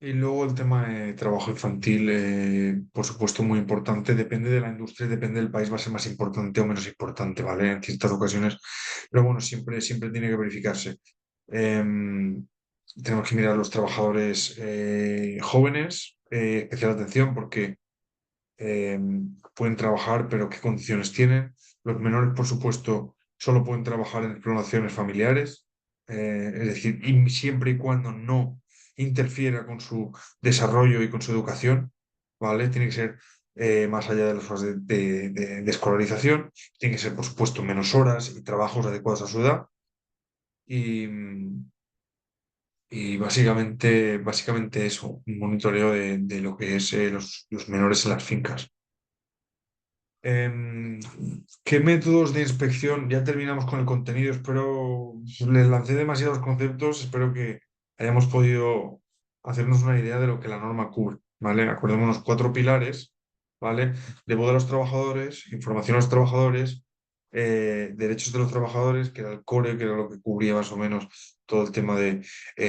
Y luego el tema de trabajo infantil, por supuesto, muy importante. Depende de la industria, depende del país, va a ser más importante o menos importante, ¿vale? En ciertas ocasiones. Pero bueno, siempre tiene que verificarse. Tenemos que mirar a los trabajadores jóvenes, especial atención, porque eh, pueden trabajar, pero ¿qué condiciones tienen? Los menores, por supuesto, solo pueden trabajar en exploraciones familiares, es decir, y siempre y cuando no interfiera con su desarrollo y con su educación, ¿vale? Tiene que ser más allá de las horas de escolarización, tiene que ser, por supuesto, menos horas y trabajos adecuados a su edad. Y, y básicamente eso, un monitoreo de lo que es los menores en las fincas. Em, ¿Qué métodos de inspección? Ya terminamos con el contenido, espero, les lancé demasiados conceptos, espero que hayamos podido hacernos una idea de lo que la norma cubre, ¿vale? Acordémonos cuatro pilares, ¿vale? Debo de los trabajadores, información a los trabajadores, derechos de los trabajadores, que era el core, que era lo que cubría más o menos todo el tema de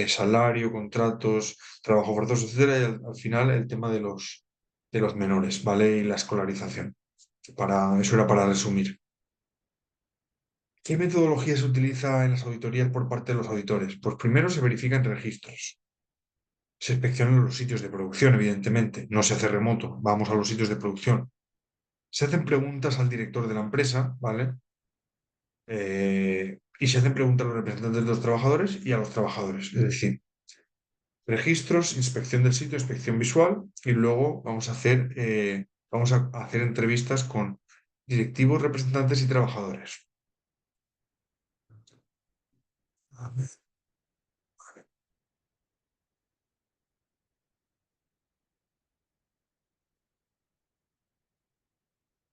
salario, contratos, trabajo forzoso, etcétera, y al final el tema de los menores, ¿vale? Y la escolarización. Eso era para resumir. ¿Qué metodología se utiliza en las auditorías por parte de los auditores? Pues primero se verifican registros. Se inspeccionan los sitios de producción, evidentemente. No se hace remoto. Vamos a los sitios de producción. Se hacen preguntas al director de la empresa, ¿vale? Y se hacen preguntas a los representantes de los trabajadores y a los trabajadores. Es decir, registros, inspección del sitio, inspección visual y luego vamos a hacer entrevistas con directivos, representantes y trabajadores.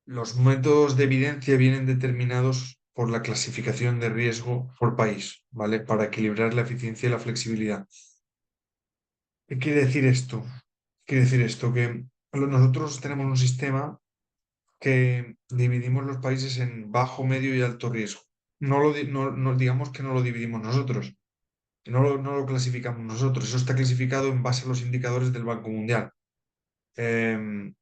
Los métodos de evidencia vienen determinados por la clasificación de riesgo por país, ¿vale? Para equilibrar la eficiencia y la flexibilidad. ¿Qué quiere decir esto? Quiere decir esto que nosotros tenemos un sistema que dividimos los países en bajo, medio y alto riesgo. Digamos que no lo dividimos nosotros, no lo clasificamos nosotros. Eso está clasificado en base a los indicadores del Banco Mundial. Em,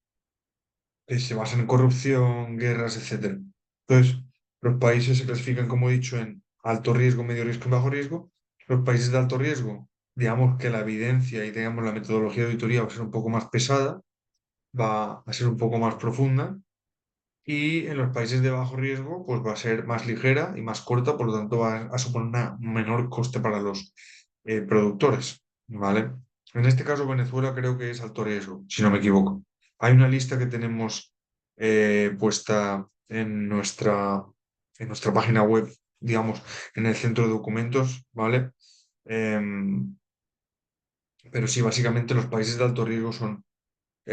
que se basan en corrupción, guerras, etcétera. Entonces, los países se clasifican, como he dicho, en alto riesgo, medio riesgo y bajo riesgo. Los países de alto riesgo, digamos que la evidencia y digamos la metodología de auditoría va a ser un poco más pesada, va a ser un poco más profunda. Y en los países de bajo riesgo, pues va a ser más ligera y más corta, por lo tanto va a suponer un menor coste para los productores, ¿vale? En este caso, Venezuela creo que es alto riesgo, si no me equivoco. Hay una lista que tenemos puesta en nuestra página web, digamos, en el centro de documentos, ¿vale? Em, pero sí, básicamente los países de alto riesgo son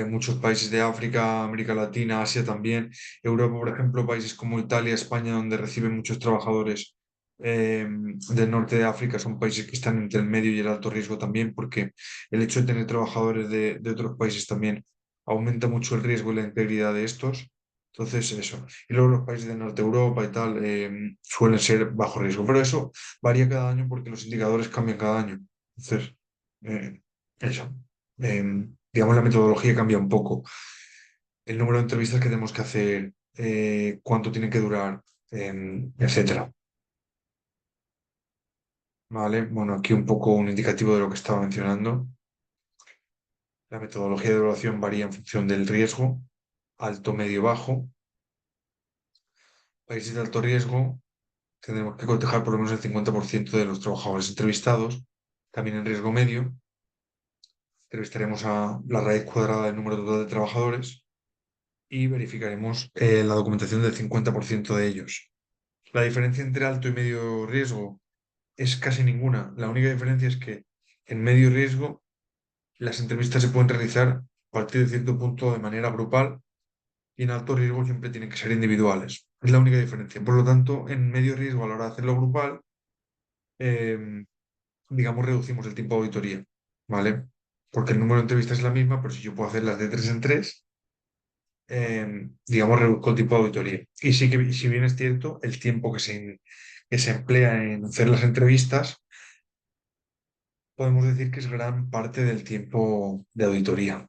muchos países de África, América Latina, Asia también, Europa, por ejemplo, países como Italia, España, donde reciben muchos trabajadores del norte de África, son países que están entre el medio y el alto riesgo también, porque el hecho de tener trabajadores de otros países también aumenta mucho el riesgo y la integridad de estos. Entonces, eso. Y luego los países de Norte Europa y tal suelen ser bajo riesgo, pero eso varía cada año porque los indicadores cambian cada año. Entonces, eh, eso. Digamos, la metodología cambia un poco. El número de entrevistas que tenemos que hacer, cuánto tienen que durar, etcétera. Vale, bueno, aquí un poco un indicativo de lo que estaba mencionando. La metodología de evaluación varía en función del riesgo, alto, medio, bajo. Países de alto riesgo, tendremos que cotejar por lo menos el 50% de los trabajadores entrevistados. También en riesgo medio, entrevistaremos a la raíz cuadrada del número total de trabajadores y verificaremos la documentación del 50% de ellos. La diferencia entre alto y medio riesgo es casi ninguna. La única diferencia es que en medio riesgo las entrevistas se pueden realizar a partir de cierto punto de manera grupal y en alto riesgo siempre tienen que ser individuales. Es la única diferencia. Por lo tanto, en medio riesgo a la hora de hacerlo grupal, eh, digamos, reducimos el tiempo de auditoría, ¿vale? Porque el número de entrevistas es la misma, pero si yo puedo hacerlas de tres en tres, digamos, reduzco el tiempo de auditoría. Y sí que, si bien es cierto, el tiempo que se emplea en hacer las entrevistas, podemos decir que es gran parte del tiempo de auditoría.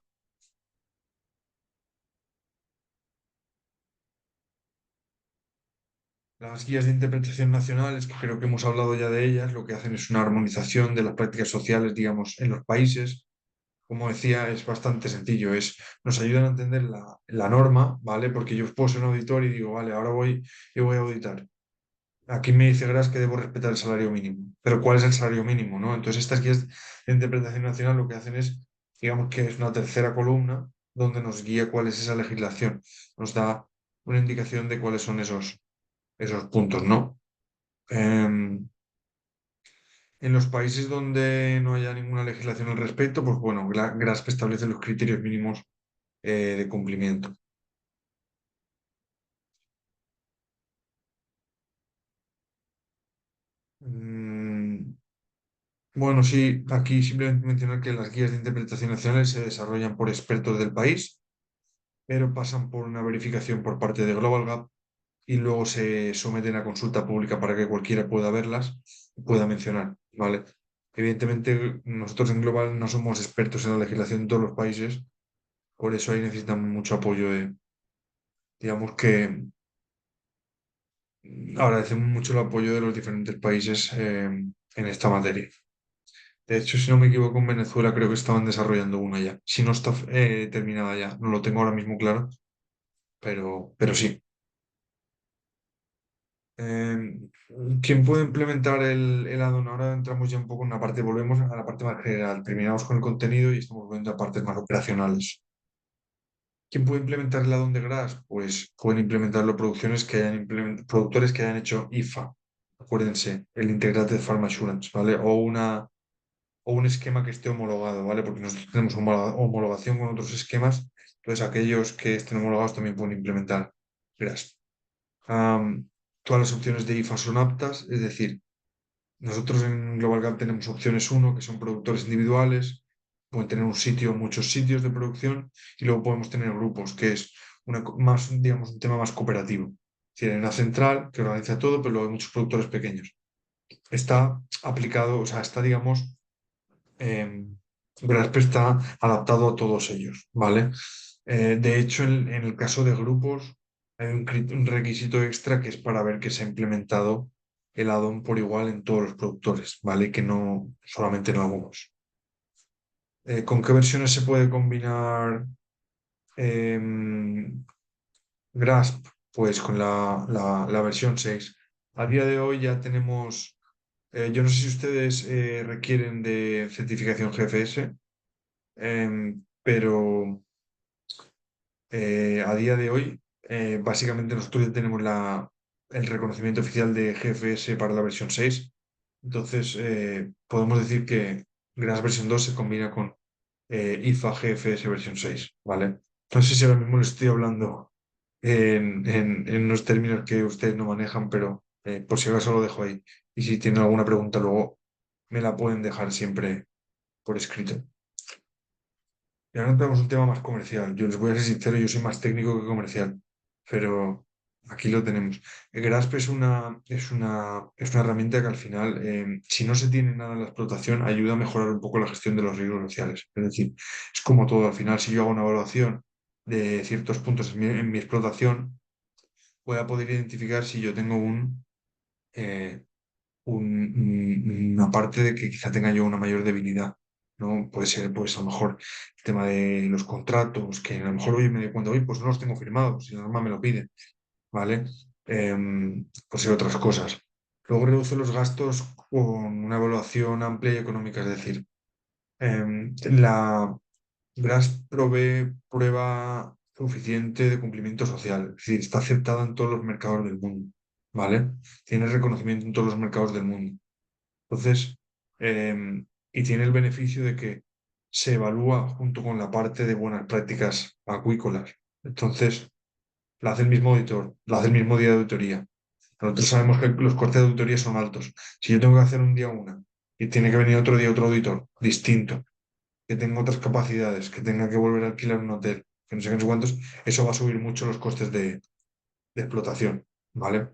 Las guías de interpretación nacionales, que creo que hemos hablado ya de ellas, lo que hacen es una armonización de las prácticas sociales, digamos, en los países. Como decía, es bastante sencillo. Nos ayudan a entender la norma, ¿vale? Porque yo puedo ser un auditor y digo, vale, yo voy a auditar. Aquí me dice Gras que debo respetar el salario mínimo. Pero ¿cuál es el salario mínimo, no? Entonces, estas guías de interpretación nacional lo que hacen es, digamos que es una tercera columna donde nos guía cuál es esa legislación. Nos da una indicación de cuáles son esos puntos, ¿no? Em, en los países donde no haya ninguna legislación al respecto, pues bueno, GRASP establece los criterios mínimos de cumplimiento. Mm, bueno, sí, aquí simplemente mencionar que las guías de interpretación nacionales se desarrollan por expertos del país, pero pasan por una verificación por parte de Global Gap y luego se someten a consulta pública para que cualquiera pueda verlas y pueda mencionar, ¿vale? Evidentemente, nosotros en Global no somos expertos en la legislación de todos los países, por eso ahí necesitamos mucho apoyo digamos que agradecemos mucho el apoyo de los diferentes países en esta materia. De hecho, si no me equivoco, en Venezuela creo que estaban desarrollando una ya. Si no está terminada ya, no lo tengo ahora mismo claro, pero sí. Eh, ¿Quién puede implementar el addon? Ahora entramos ya un poco en una parte, volvemos a la parte más general. Terminamos con el contenido y estamos volviendo a partes más operacionales. ¿Quién puede implementar el addon de GRAS? Pues pueden implementarlo productores que hayan hecho IFA. Acuérdense, el Integrated Farm Assurance, ¿vale? O un esquema que esté homologado, ¿vale? Porque nosotros tenemos homologación con otros esquemas, entonces aquellos que estén homologados también pueden implementar GRAS. Todas las opciones de IFA son aptas, es decir, nosotros en Global Gap tenemos opciones uno, que son productores individuales, pueden tener un sitio, muchos sitios de producción, y luego podemos tener grupos, que es más, digamos, un tema más cooperativo. Tienen una central que organiza todo, pero luego hay muchos productores pequeños. Está aplicado, o sea, está, digamos, eh, Grasp está adaptado a todos ellos, ¿vale? De hecho, en el caso de grupos, hay un requisito extra que es para ver que se ha implementado el add-on por igual en todos los productores, ¿vale? Que no solamente en algunos. ¿Con qué versiones se puede combinar Grasp? Pues con la versión 6. A día de hoy ya tenemos, yo no sé si ustedes requieren de certificación GFS, pero a día de hoy, básicamente nosotros ya tenemos el reconocimiento oficial de GFS para la versión 6. Entonces, podemos decir que GRAS versión 2 se combina con IFA GFS versión 6, ¿vale? No sé si ahora mismo le estoy hablando en unos términos que ustedes no manejan, pero por si acaso lo dejo ahí. Y si tienen alguna pregunta, luego me la pueden dejar siempre por escrito. Y ahora entramos en un tema más comercial. Yo les voy a ser sincero, yo soy más técnico que comercial, pero aquí lo tenemos. El Grasp es una herramienta que al final, si no se tiene nada en la explotación, ayuda a mejorar un poco la gestión de los riesgos sociales. Es decir, es como todo, al final, si yo hago una evaluación de ciertos puntos en mi explotación, voy a poder identificar si yo tengo eh, una parte de que quizá tenga yo una mayor debilidad, ¿no? Puede ser, pues a lo mejor el tema de los contratos, que a lo mejor hoy me doy cuenta, hoy pues no los tengo firmados, si la norma me lo pide, ¿vale? Pues y otras cosas. Luego reduce los gastos con una evaluación amplia y económica, es decir, la GRAS provee prueba suficiente de cumplimiento social, es decir, está aceptada en todos los mercados del mundo, ¿vale? Tiene reconocimiento en todos los mercados del mundo. Entonces, y tiene el beneficio de que se evalúa junto con la parte de buenas prácticas acuícolas. Entonces, la hace el mismo auditor, la hace el mismo día de auditoría. Nosotros sabemos que los costes de auditoría son altos. Si yo tengo que hacer un día una y tiene que venir otro día otro auditor distinto, que tenga otras capacidades, que tenga que volver a alquilar un hotel, que no sé qué, no sé cuántos, eso va a subir mucho los costes de explotación, ¿vale?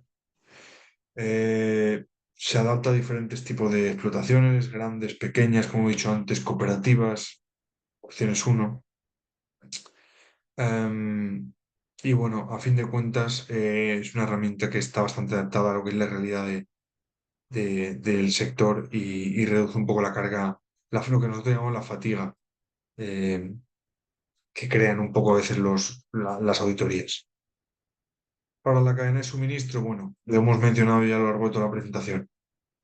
Se adapta a diferentes tipos de explotaciones, grandes, pequeñas, como he dicho antes, cooperativas, opciones uno. Em, y bueno, a fin de cuentas, es una herramienta que está bastante adaptada a lo que es la realidad del sector y reduce un poco la carga, lo que nosotros llamamos la fatiga, eh, que crean un poco a veces las auditorías. Para la cadena de suministro, bueno, lo hemos mencionado ya a lo largo de toda la presentación.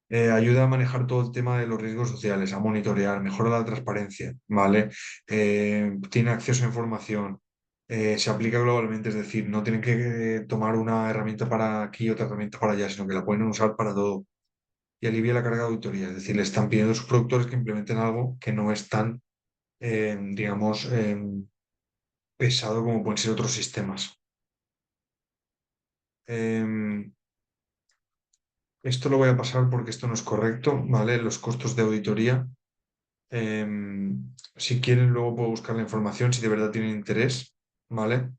Ayuda a manejar todo el tema de los riesgos sociales, a monitorear, mejora la transparencia, ¿vale? Tiene acceso a información, se aplica globalmente, es decir, no tienen que tomar una herramienta para aquí y otra herramienta para allá, sino que la pueden usar para todo. Y alivia la carga de auditoría, es decir, le están pidiendo a sus productores que implementen algo que no es tan, digamos, pesado como pueden ser otros sistemas. Em, Esto lo voy a pasar porque esto no es correcto, ¿vale? Los costos de auditoría. Si quieren, luego puedo buscar la información si de verdad tienen interés, ¿vale?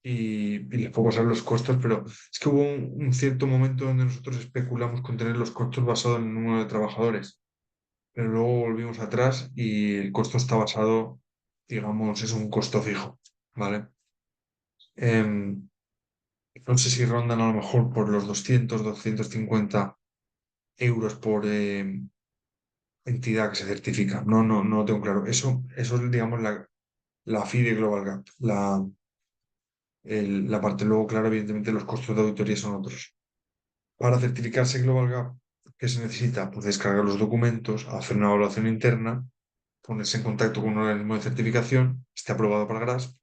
Y les puedo pasar los costos, pero es que hubo un cierto momento donde nosotros especulamos con tener los costos basados en el número de trabajadores, pero luego volvimos atrás y el costo está basado, digamos, es un costo fijo, ¿vale? Em, no sé si rondan a lo mejor por los 200, 250 euros por entidad que se certifica. No lo tengo claro. Eso es, digamos, la fee de Global Gap. La parte luego, claro, evidentemente los costos de auditoría son otros. Para certificarse Global Gap, ¿qué se necesita? Pues descargar los documentos, hacer una evaluación interna, ponerse en contacto con un organismo de certificación, esté aprobado para GRASP,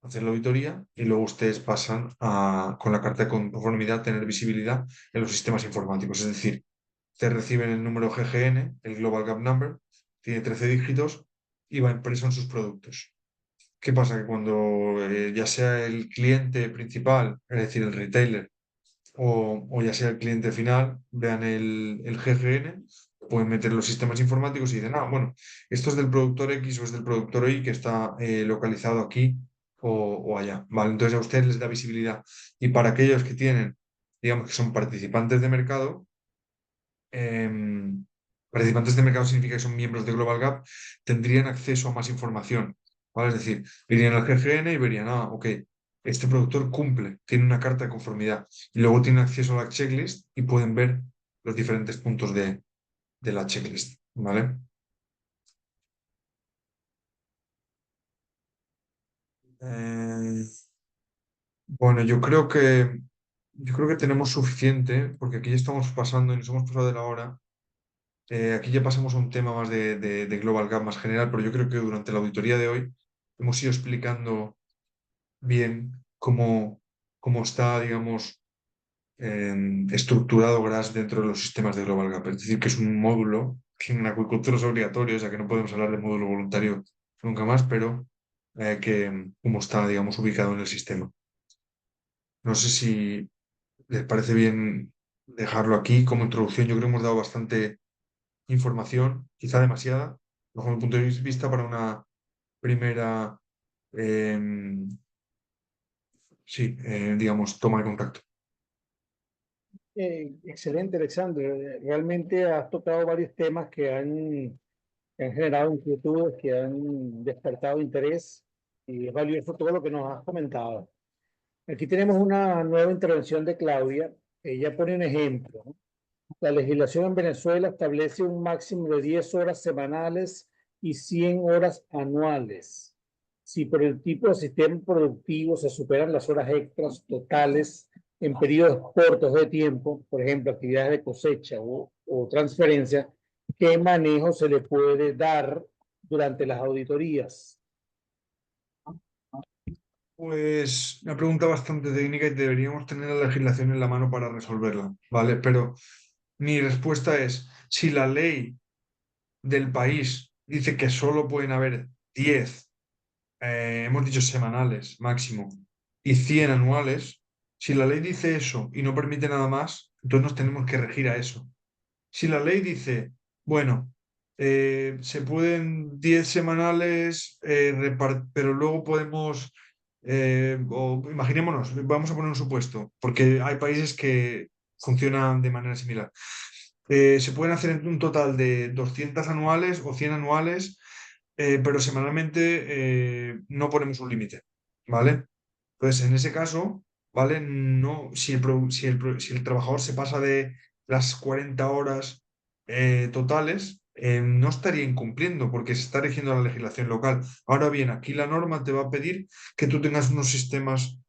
hacer la auditoría y luego ustedes pasan con la carta de conformidad, tener visibilidad en los sistemas informáticos. Es decir, ustedes reciben el número GGN, el Global Gap Number, tiene 13 dígitos y va impreso en sus productos. ¿Qué pasa? Que cuando ya sea el cliente principal, es decir, el retailer, o ya sea el cliente final, vean el GGN, pueden meter los sistemas informáticos y dicen, bueno, esto es del productor X o es del productor Y que está localizado aquí o allá. ¿Vale? Entonces a ustedes les da visibilidad. Y para aquellos que tienen, digamos que son participantes de mercado, participantes de mercado significa que son miembros de Global Gap, tendrían acceso a más información. ¿Vale? Es decir, irían al GGN y verían, ok, este productor cumple, tiene una carta de conformidad y luego tienen acceso a la checklist y pueden ver los diferentes puntos de la checklist. ¿Vale? Eh, bueno, yo creo que tenemos suficiente, porque aquí ya estamos pasando y nos hemos pasado de la hora. Aquí ya pasamos a un tema más de Global Gap más general, pero yo creo que durante la auditoría de hoy hemos ido explicando bien cómo está, digamos, estructurado GRAS dentro de los sistemas de Global Gap. Es decir, que es un módulo que en acuicultura es obligatorio, o sea que no podemos hablar de módulo voluntario nunca más, pero cómo está, digamos, ubicado en el sistema. No sé si les parece bien dejarlo aquí como introducción. Yo creo que hemos dado bastante información, quizá demasiada, bajo mi punto de vista, para una primera, em, sí, digamos, toma de contacto. Excelente, Alexander. Realmente has tocado varios temas que han generado inquietudes, que han despertado interés y es valioso todo lo que nos has comentado. Aquí tenemos una nueva intervención de Claudia. Ella pone un ejemplo, ¿no? La legislación en Venezuela establece un máximo de 10 horas semanales y 100 horas anuales. Si por el tipo de sistema productivo se superan las horas extras totales en periodos cortos de tiempo, por ejemplo, actividades de cosecha o transferencia, ¿qué manejo se le puede dar durante las auditorías? Pues una pregunta bastante técnica y deberíamos tener la legislación en la mano para resolverla, ¿vale? Pero mi respuesta es, si la ley del país dice que solo pueden haber 10, hemos dicho semanales máximo, y 100 anuales, si la ley dice eso y no permite nada más, entonces nos tenemos que regir a eso. Si la ley dice, bueno, se pueden 10 semanales, pero luego podemos, o imaginémonos, vamos a poner un supuesto, porque hay países que funcionan de manera similar. Se pueden hacer en un total de 200 anuales o 100 anuales, pero semanalmente no ponemos un límite, ¿vale? Entonces, en ese caso, ¿vale? No, si el trabajador se pasa de las 40 horas totales, no estaría incumpliendo porque se está rigiendo la legislación local. Ahora bien, aquí la norma te va a pedir que tú tengas unos sistemas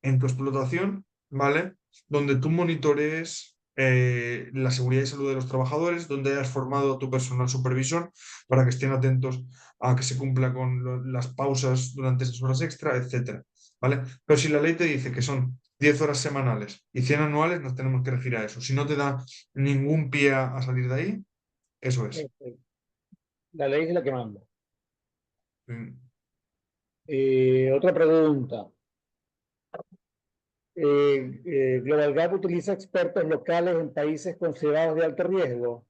en tu explotación, ¿vale? Donde tú monitorees la seguridad y salud de los trabajadores, donde hayas formado a tu personal supervisor para que estén atentos a que se cumpla con las pausas durante esas horas extra, etcétera, ¿vale? Pero si la ley te dice que son 10 horas semanales y 100 anuales, nos tenemos que regir a eso. Si no te da ningún pie a salir de ahí, eso es. Este, la ley es la que manda. Mm. Otra pregunta. Global Gap utiliza expertos locales en países considerados de alto riesgo.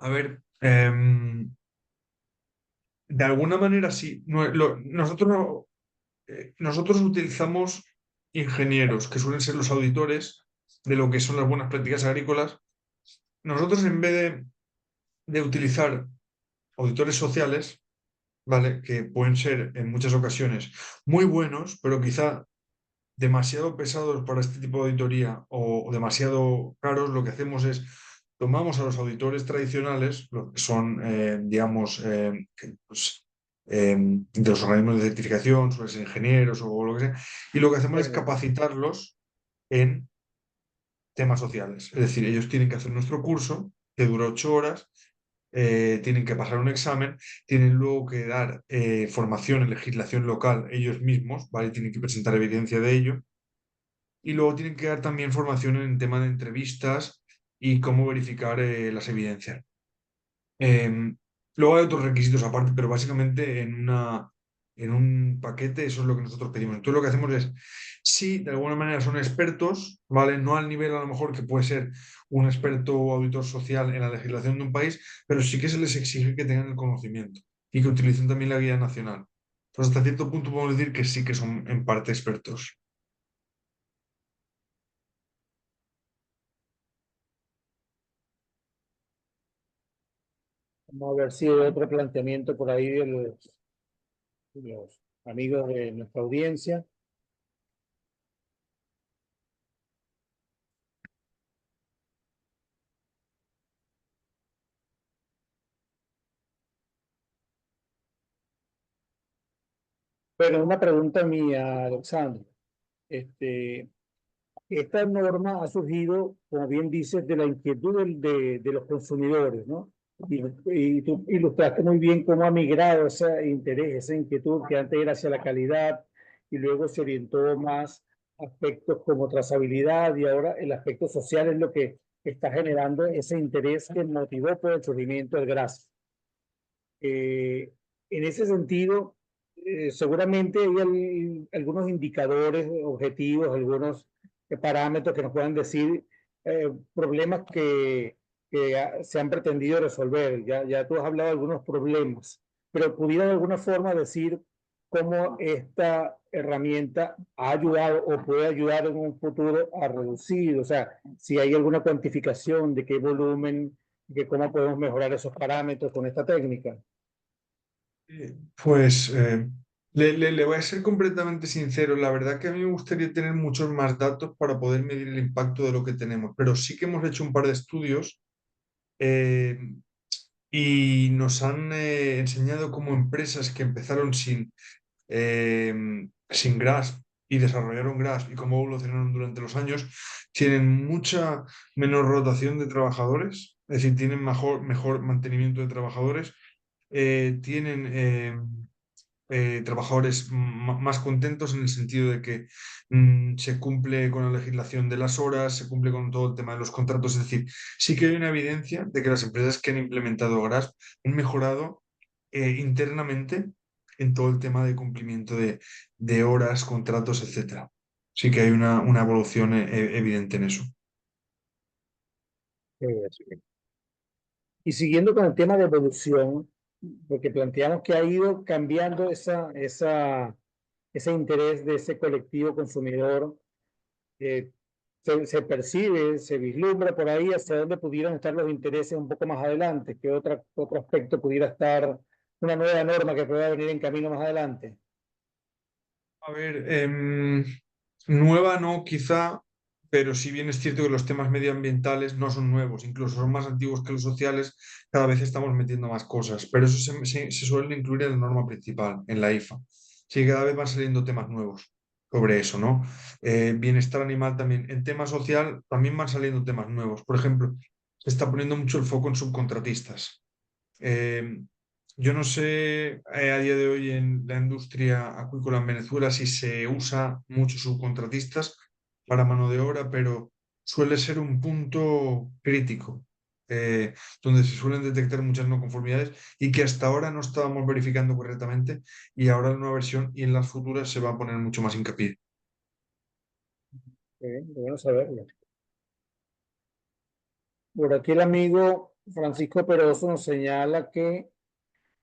A ver, de alguna manera sí. Nosotros utilizamos ingenieros, que suelen ser los auditores de lo que son las buenas prácticas agrícolas. Nosotros, en vez de utilizar auditores sociales, ¿vale? Que pueden ser en muchas ocasiones muy buenos, pero quizá demasiado pesados para este tipo de auditoría o demasiado caros, lo que hacemos es tomamos a los auditores tradicionales, lo que son, digamos, pues, de los organismos de certificación, suelen ser ingenieros o lo que sea, y lo que hacemos es Técnicos. capacitarlos en temas sociales. Es decir, ellos tienen que hacer nuestro curso, que dura 8 horas, tienen que pasar un examen, tienen luego que dar formación en legislación local ellos mismos, ¿vale? Tienen que presentar evidencia de ello y luego tienen que dar también formación en tema de entrevistas y cómo verificar las evidencias. Eh, Luego hay otros requisitos aparte, pero básicamente en un paquete eso es lo que nosotros pedimos. Entonces lo que hacemos es, sí, de alguna manera son expertos, ¿vale? No al nivel a lo mejor que puede ser un experto o auditor social en la legislación de un país, pero sí que se les exige que tengan el conocimiento y que utilicen también la guía nacional. Entonces hasta cierto punto podemos decir que sí que son en parte expertos. Vamos a ver si hay otro planteamiento por ahí de los amigos de nuestra audiencia. Pero una pregunta mía, Alexandre. Este, Esta norma ha surgido, como bien dices, de la inquietud de los consumidores, ¿no? Y tú ilustraste muy bien cómo ha migrado ese interés, esa inquietud que antes era hacia la calidad y luego se orientó más a aspectos como trazabilidad y ahora el aspecto social es lo que está generando ese interés que motivó por el surgimiento del GRAS. En ese sentido, seguramente hay algunos indicadores objetivos, algunos parámetros que nos puedan decir problemas que se han pretendido resolver. Ya tú has hablado de algunos problemas, pero pudiera de alguna forma decir cómo esta herramienta ha ayudado o puede ayudar en un futuro a reducir, o sea, si hay alguna cuantificación de qué volumen, de cómo podemos mejorar esos parámetros con esta técnica. Pues le voy a ser completamente sincero. La verdad que a mí me gustaría tener muchos más datos para poder medir el impacto de lo que tenemos, pero sí que hemos hecho un par de estudios eh, y nos han enseñado cómo empresas que empezaron sin GRASP y desarrollaron GRASP y cómo evolucionaron durante los años, tienen mucha menor rotación de trabajadores, es decir, tienen mejor mantenimiento de trabajadores, tienen trabajadores más contentos en el sentido de que se cumple con la legislación de las horas, se cumple con todo el tema de los contratos. Es decir, sí que hay una evidencia de que las empresas que han implementado GRASP han mejorado internamente en todo el tema de cumplimiento de horas, contratos, etcétera. Sí que hay una evolución evidente en eso. Sí. Y siguiendo con el tema de evolución, porque planteamos que ha ido cambiando ese interés de ese colectivo consumidor, eh, percibe, se vislumbra por ahí hacia dónde pudieran estar los intereses un poco más adelante, qué otro aspecto pudiera estar, una nueva norma que pueda venir en camino más adelante. A ver, nueva no, quizá, pero si bien es cierto que los temas medioambientales no son nuevos, incluso son más antiguos que los sociales, cada vez estamos metiendo más cosas, pero eso se suele incluir en la norma principal, en la IFA. Sí, cada vez van saliendo temas nuevos sobre eso, ¿no? Bienestar animal también. En tema social también van saliendo temas nuevos. Por ejemplo, se está poniendo mucho el foco en subcontratistas. Eh, yo no sé a día de hoy en la industria acuícola en Venezuela si se usa muchos subcontratistas para mano de obra, pero suele ser un punto crítico, eh, donde se suelen detectar muchas no conformidades y que hasta ahora no estábamos verificando correctamente y ahora en la nueva versión y en las futuras se va a poner mucho más hincapié. Bueno saberlo. Por aquí el amigo Francisco Peroso nos señala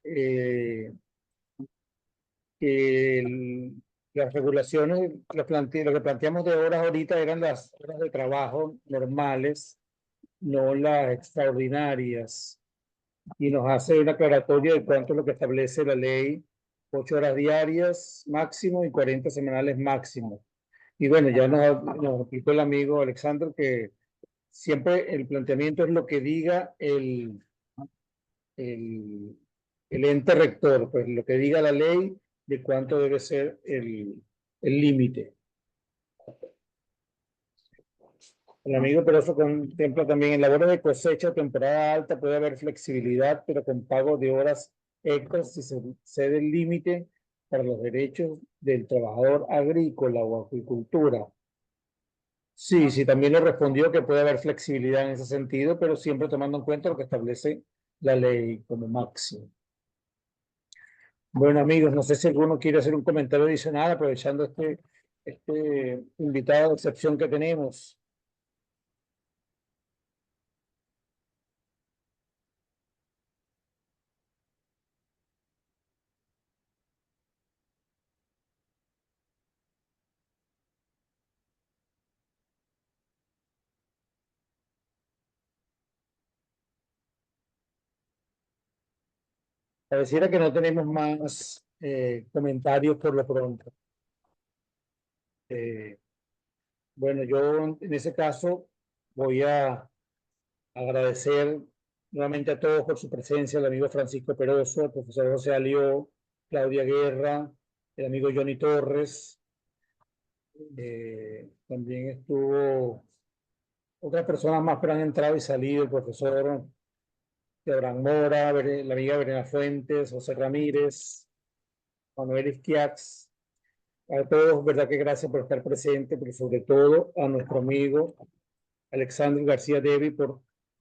eh, las regulaciones, lo que planteamos de horas ahorita eran las horas de trabajo normales, no las extraordinarias. Y nos hace una aclaratoria de cuánto es lo que establece la ley: 8 horas diarias máximo y 40 semanales máximo. Y bueno, ya nos explicó el amigo Alexander que siempre el planteamiento es lo que diga el, el ente rector, pues lo que diga la ley de cuánto debe ser el límite. El amigo Peroso contempla también en labores de cosecha, temporada alta, puede haber flexibilidad, pero con pago de horas extras si se excede el límite para los derechos del trabajador agrícola o acuicultura. Sí, sí, también le respondió que puede haber flexibilidad en ese sentido, pero siempre tomando en cuenta lo que establece la ley como máximo. Bueno, amigos, no sé si alguno quiere hacer un comentario adicional aprovechando este invitado de excepción que tenemos. Pareciera que no tenemos más comentarios por lo pronto. Eh, bueno, yo en ese caso voy a agradecer nuevamente a todos por su presencia, el amigo Francisco Peroso, el profesor José Alió, Claudia Guerra, el amigo Johnny Torres. También estuvo otras personas más, pero han entrado y salido, el profesor Abraham Mora, la amiga Verena Fuentes, José Ramírez, Manuel Isquiax. A todos, verdad que gracias por estar presente, pero sobre todo a nuestro amigo Alexander García Devi por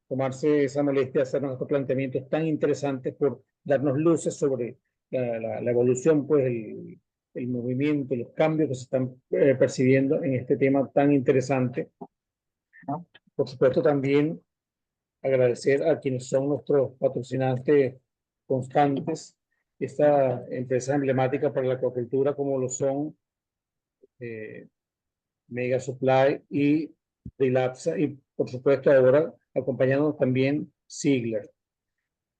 tomarse esa molestia de hacernos estos planteamientos tan interesantes, por darnos luces sobre la evolución, pues el movimiento, los cambios que se están percibiendo en este tema tan interesante, ¿no? Por supuesto, también agradecer a quienes son nuestros patrocinantes constantes, esta empresa emblemática para la acuacultura como lo son eh, Mega Supply y Rilapsa, y por supuesto ahora acompañándonos también Ziegler.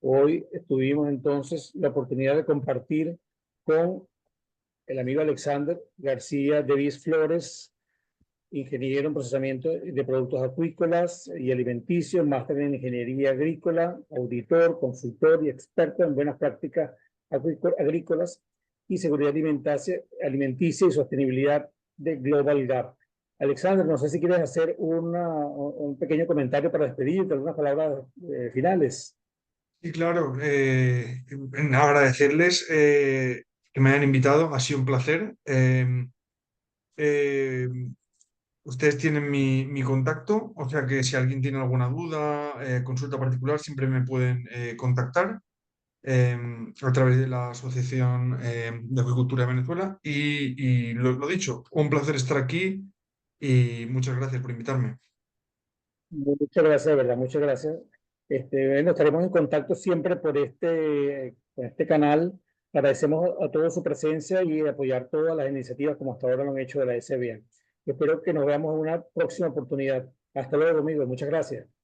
Hoy tuvimos entonces la oportunidad de compartir con el amigo Alexander García Devis Flores, ingeniero en procesamiento de productos acuícolas y alimenticios, máster en ingeniería agrícola, auditor, consultor y experto en buenas prácticas agrícolas y seguridad alimenticia y sostenibilidad de Global Gap. Alexander, no sé si quieres hacer un pequeño comentario para despedirte, algunas palabras finales. Y claro, en agradecerles que me hayan invitado. Ha sido un placer. Eh, Ustedes tienen mi contacto, o sea que si alguien tiene alguna duda, consulta particular, siempre me pueden contactar a través de la Asociación de Acuicultura de Venezuela. Y lo dicho, un placer estar aquí y muchas gracias por invitarme. Muchas gracias, de verdad, muchas gracias. Bueno, estaremos en contacto siempre por este canal. Agradecemos a todos su presencia y apoyar todas las iniciativas como hasta ahora lo han hecho de la SBA. Espero que nos veamos en una próxima oportunidad. Hasta luego, amigos. Muchas gracias.